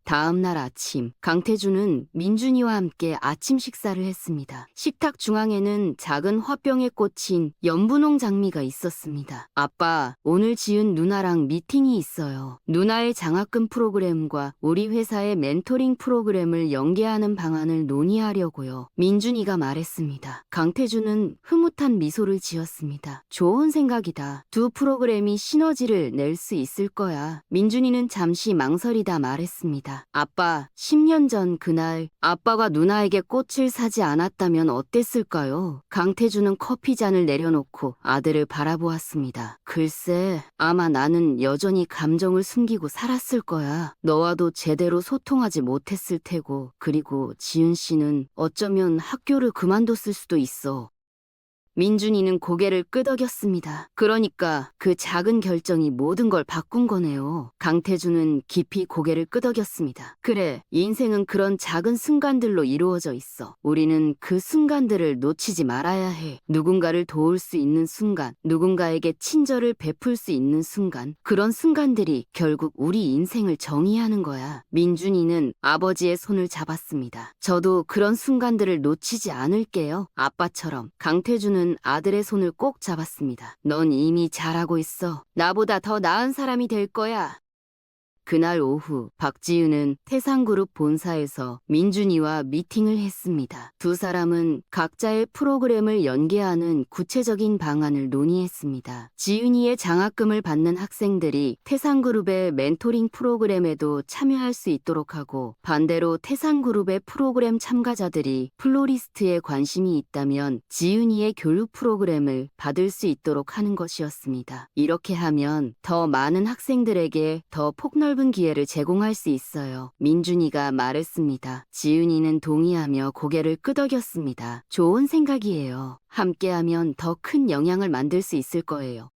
다음 날 아침, 강태준은 민준이와 함께 아침 식사를 했습니다. 식탁 중앙에는 작은 화병에 꽂힌 연분홍 장미가 있었습니다. 아빠, 오늘 지은 누나랑 미팅이 있어요. 누나의 장학금 프로그램과 우리 회사의 멘토링 프로그램을 연계하는 방안을 논의하려고요. 민준이가 말했습니다. 강태준은 흐뭇한 미소를 지었습니다. 좋은 생각이다. 두 프로그램이 시너지를 낼 수 있을 거야. 민준이는 잠시 망설이다 말했습니다. 아빠, 10년 전 그날 아빠가 누나에게 꽃을 사지 않았다면 어땠을까요? 강태준은 커피잔을 내려놓고 아들을 바라보았습니다. 글쎄, 아마 나는 여전히 감정을 숨기고 살았을 거야. 너와도 제대로 소통하지 못했을 테고, 그리고 지은 씨는 어쩌면 학교를 그만뒀을 수도 있어. 민준이는 고개를 끄덕였습니다. 그러니까 그 작은 결정이 모든 걸 바꾼 거네요. 강태준은 깊이 고개를 끄덕였습니다. 그래, 인생은 그런 작은 순간들로 이루어져 있어. 우리는 그 순간들을 놓치지 말아야 해. 누군가를 도울 수 있는 순간, 누군가에게 친절을 베풀 수 있는 순간, 그런 순간들이 결국 우리 인생을 정의하는 거야. 민준이는 아버지의 손을 잡았습니다. 저도 그런 순간들을 놓치지 않을게요. 아빠처럼. 강태준은 아들의 손을 꼭 잡았습니다. 넌 이미 잘하고 있어. 나보다 더 나은 사람이 될 거야. 그날 오후 박지윤은 태상그룹 본사에서 민준이와 미팅을 했습니다. 두 사람은 각자의 프로그램을 연계하는 구체적인 방안을 논의했습니다. 지윤이의 장학금을 받는 학생들이 태상그룹의 멘토링 프로그램에도 참여할 수 있도록 하고, 반대로 태상그룹의 프로그램 참가자들이 플로리스트에 관심이 있다면 지윤이의 교육 프로그램을 받을 수 있도록 하는 것이었습니다. 이렇게 하면 더 많은 학생들에게 더 폭넓은 기회를 제공할 수 있어요. 민준이가 말했습니다. 지은이는 동의하며 고개를 끄덕였습니다. 좋은 생각이에요. 함께하면 더 큰 영향을 만들 수 있을 거예요.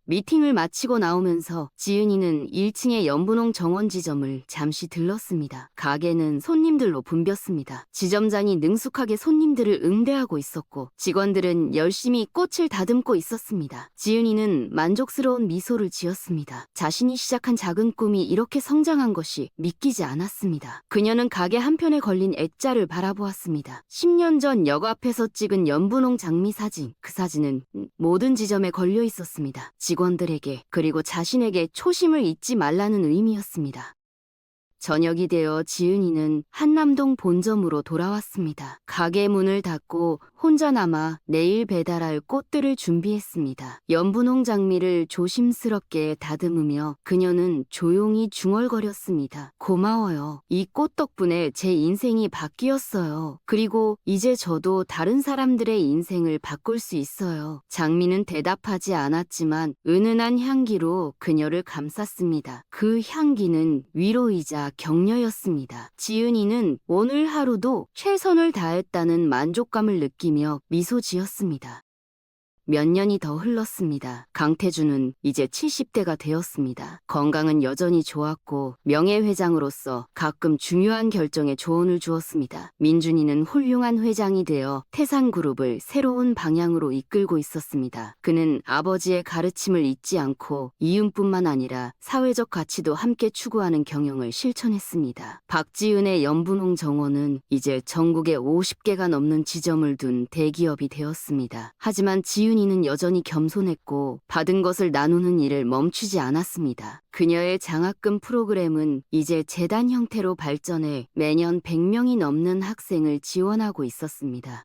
미팅을 마치고 나오면서 지은이는 1층의 연분홍 정원 지점을 잠시 들렀습니다. 가게는 손님들로 붐볐습니다. 지점장이 능숙하게 손님들을 응대하고 있었고, 직원들은 열심히 꽃을 다듬고 있었습니다. 지은이는 만족스러운 미소를 지었습니다. 자신이 시작한 작은 꿈이 이렇게 성장한 것이 믿기지 않았습니다. 그녀는 가게 한편에 걸린 액자를 바라보았습니다. 10년 전 역 앞에서 찍은 연분홍 장미 사진. 그 사진은 모든 지점에 걸려 있었습니다. 직원들에게, 그리고 자신에게 초심을 잊지 말라는 의미였습니다. 저녁이 되어 지은이는 한남동 본점으로 돌아왔습니다. 가게 문을 닫고 혼자 남아 내일 배달할 꽃들을 준비했습니다. 연분홍 장미를 조심스럽게 다듬으며 그녀는 조용히 중얼거렸습니다. 고마워요. 이 꽃 덕분에 제 인생이 바뀌었어요. 그리고 이제 저도 다른 사람들의 인생을 바꿀 수 있어요. 장미는 대답하지 않았지만 은은한 향기로 그녀를 감쌌습니다. 그 향기는 위로이자 격려였습니다. 지은이는 오늘 하루도 최선을 다했다는 만족감을 느끼며 미소 지었습니다. 몇 년이 더 흘렀습니다. 강태준은 이제 70대가 되었습니다. 건강은 여전히 좋았고 명예회장으로서 가끔 중요한 결정에 조언을 주었습니다. 민준이는 훌륭한 회장이 되어 태산그룹을 새로운 방향으로 이끌고 있었습니다. 그는 아버지의 가르침을 잊지 않고 이윤뿐만 아니라 사회적 가치도 함께 추구하는 경영을 실천했습니다. 박지은의 연분홍 정원은 이제 전국에 50개가 넘는 지점을 둔 대기업이 되었습니다. 하지만 지은이는 여전히 겸손했고 받은 것을 나누는 일을 멈추지 않았습니다. 그녀의 장학금 프로그램은 이제 재단 형태로 발전해 매년 100명이 넘는 학생을 지원하고 있었습니다.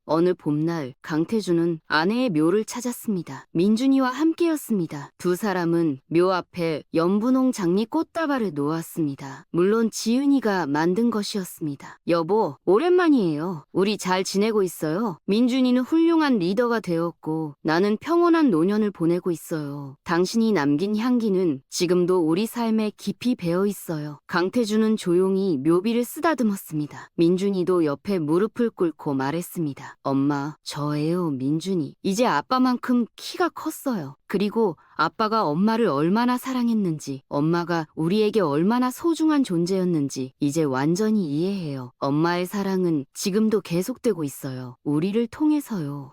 어느 봄날 강태준은 아내의 묘를 찾았습니다. 민준이와 함께였습니다. 두 사람은 묘 앞에 연분홍 장미 꽃다발을 놓았습니다. 물론 지은이가 만든 것이었습니다. 여보, 오랜만이에요. 우리 잘 지내고 있어요. 민준이는 훌륭한 리더가 되었고 나는 평온한 노년을 보내고 있어요. 당신이 남긴 향기는 지금도 우리 삶에 깊이 배어 있어요. 강태준은 조용히 묘비를 쓰다듬었습니다. 민준이도 옆에 무릎을 꿇고 말했습니다. 엄마, 저예요, 민준이. 이제 아빠만큼 키가 컸어요. 그리고 아빠가 엄마를 얼마나 사랑했는지, 엄마가 우리에게 얼마나 소중한 존재였는지 이제 완전히 이해해요. 엄마의 사랑은 지금도 계속되고 있어요. 우리를 통해서요.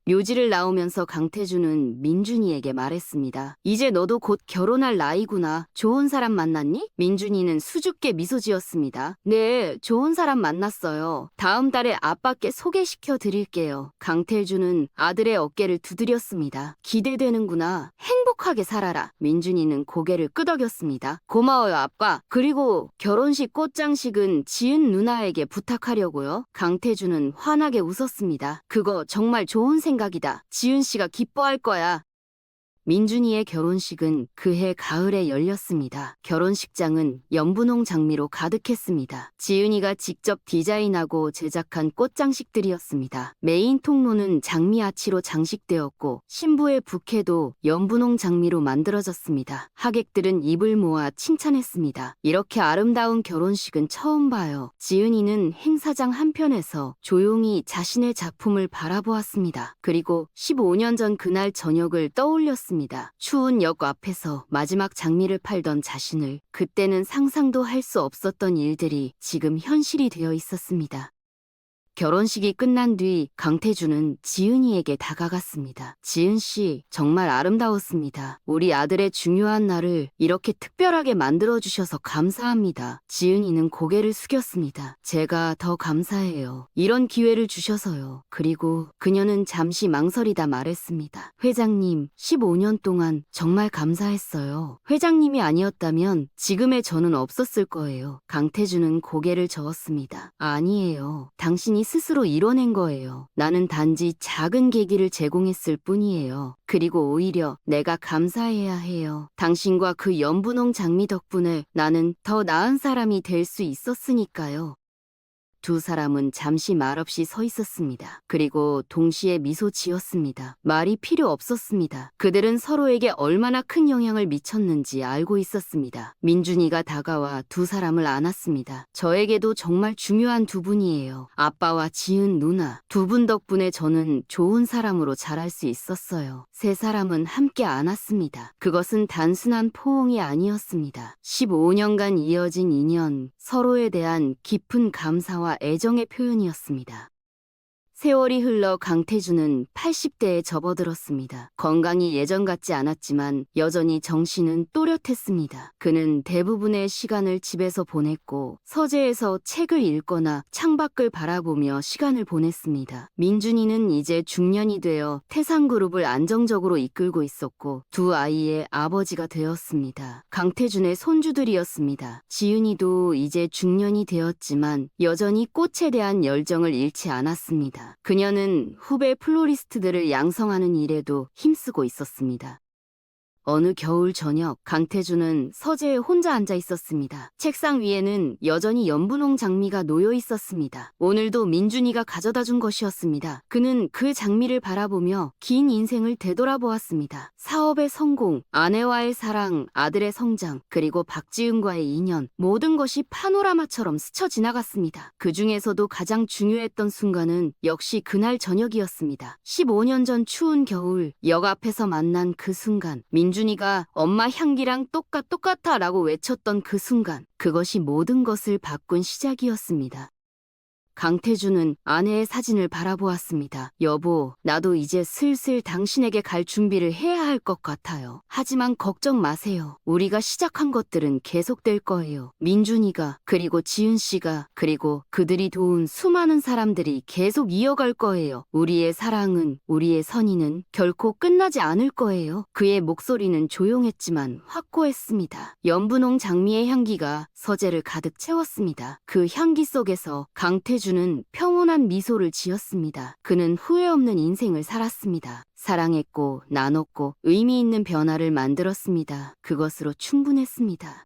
묘지를 나오면서 강태준은 민준이에게 말했습니다. 이제 너도 곧 결혼할 나이구나. 좋은 사람 만났니? 민준이는 수줍게 미소 지었습니다. 네, 좋은 사람 만났어요. 다음 달에 아빠께 소개시켜 드릴게요. 강태준은 아들의 어깨를 두드렸습니다. 기대되는구나. 행복하게 살아라. 민준이는 고개를 끄덕였습니다. 고마워요, 아빠. 그리고 결혼식 꽃장식은 지은 누나에게 부탁하려고요. 강태준은 환하게 웃었습니다. 그거 정말 좋은 생각이다. 지은 씨가 기뻐할 거야. 민준이의 결혼식은 그해 가을에 열렸습니다. 결혼식장은 연분홍 장미로 가득했습니다. 지은이가 직접 디자인하고 제작한 꽃장식들이었습니다. 메인 통로는 장미 아치로 장식되었고 신부의 부케도 연분홍 장미로 만들어졌습니다. 하객들은 입을 모아 칭찬했습니다. 이렇게 아름다운 결혼식은 처음 봐요. 지은이는 행사장 한편에서 조용히 자신의 작품을 바라보았습니다. 그리고 15년 전 그날 저녁을 떠올렸습니다. 추운 역 앞에서 마지막 장미를 팔던 자신을, 그때는 상상도 할 수 없었던 일들이 지금 현실이 되어 있었습니다. 결혼식이 끝난 뒤 강태준은 지은이에게 다가갔습니다. 지은 씨, 정말 아름다웠습니다. 우리 아들의 중요한 날을 이렇게 특별하게 만들어주셔서 감사합니다. 지은이는 고개를 숙였습니다. 제가 더 감사해요. 이런 기회를 주셔서요. 그리고 그녀는 잠시 망설이다 말했습니다. 회장님, 15년 동안 정말 감사했어요. 회장님이 아니었다면 지금의 저는 없었을 거예요. 강태준은 고개를 저었습니다. 아니에요. 당신이 스스로 이뤄낸 거예요. 나는 단지 작은 계기를 제공했을 뿐이에요. 그리고 오히려 내가 감사해야 해요. 당신과 그 연분홍 장미 덕분에 나는 더 나은 사람이 될 수 있었으니까요. 두 사람은 잠시 말없이 서 있었습니다. 그리고 동시에 미소 지었습니다. 말이 필요 없었습니다. 그들은 서로에게 얼마나 큰 영향을 미쳤는지 알고 있었습니다. 민준이가 다가와 두 사람을 안았습니다. 저에게도 정말 중요한 두 분이에요. 아빠와 지은 누나. 두 분 덕분에 저는 좋은 사람으로 자랄 수 있었어요. 세 사람은 함께 안았습니다. 그것은 단순한 포옹이 아니었습니다. 15년간 이어진 인연, 서로에 대한 깊은 감사와 애정의 표현이었습니다. 세월이 흘러 강태준은 80대에 접어들었습니다. 건강이 예전 같지 않았지만 여전히 정신은 또렷했습니다. 그는 대부분의 시간을 집에서 보냈고 서재에서 책을 읽거나 창밖을 바라보며 시간을 보냈습니다. 민준이는 이제 중년이 되어 태산그룹을 안정적으로 이끌고 있었고 두 아이의 아버지가 되었습니다. 강태준의 손주들이었습니다. 지은이도 이제 중년이 되었지만 여전히 꽃에 대한 열정을 잃지 않았습니다. 그녀는 후배 플로리스트들을 양성하는 일에도 힘쓰고 있었습니다. 어느 겨울 저녁 강태주는 서재에 혼자 앉아 있었습니다. 책상 위에는 여전히 연분홍 장미가 놓여 있었습니다. 오늘도 민준이가 가져다 준 것이었습니다. 그는 그 장미를 바라보며 긴 인생을 되돌아보았습니다. 사업의 성공, 아내와의 사랑, 아들의 성장, 그리고 박지은과의 인연, 모든 것이 파노라마처럼 스쳐 지나갔습니다. 그 중에서도 가장 중요했던 순간은 역시 그날 저녁이었습니다. 15년 전 추운 겨울, 역 앞에서 만난 그 순간, 민준이가 엄마 향기랑 똑같아 라고 외쳤던 그 순간, 그것이 모든 것을 바꾼 시작이었습니다. 강태주는 아내의 사진을 바라보았습니다. 여보, 나도 이제 슬슬 당신에게 갈 준비를 해야 할 것 같아요. 하지만 걱정 마세요. 우리가 시작한 것들은 계속될 거예요. 민준이가, 그리고 지은 씨가, 그리고 그들이 도운 수많은 사람들이 계속 이어갈 거예요. 우리의 사랑은, 우리의 선의는 결코 끝나지 않을 거예요. 그의 목소리는 조용했지만 확고했습니다. 연분홍 장미의 향기가 서재를 가득 채웠습니다. 그 향기 속에서 강태주는 평온한 미소를 지었습니다. 그는 후회 없는 인생을 살았습니다. 사랑했고 나눴고 의미 있는 변화를 만들었습니다. 그것으로 충분했습니다.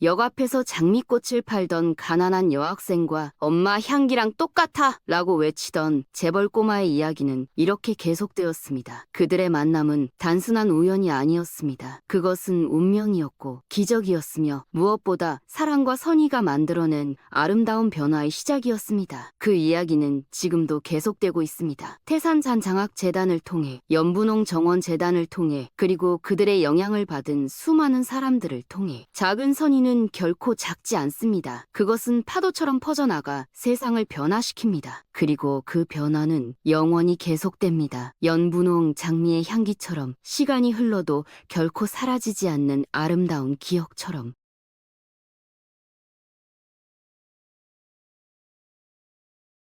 역 앞에서 장미꽃을 팔던 가난한 여학생과 엄마 향기랑 똑같아 라고 외치던 재벌 꼬마의 이야기는 이렇게 계속되었습니다. 그들의 만남은 단순한 우연이 아니었습니다. 그것은 운명이었고 기적이었으며 무엇보다 사랑과 선의가 만들어낸 아름다운 변화의 시작이었습니다. 그 이야기는 지금도 계속되고 있습니다. 태산잔장학재단을 통해, 연분홍 정원재단을 통해, 그리고 그들의 영향을 받은 수많은 사람들을 통해 작은 선의는 결코 작지 않습니다. 그것은 파도처럼 퍼져나가 세상을 변화시킵니다. 그리고 그 변화는 영원히 계속됩니다. 연분홍 장미의 향기처럼 시간이 흘러도 결코 사라지지 않는 아름다운 기억처럼.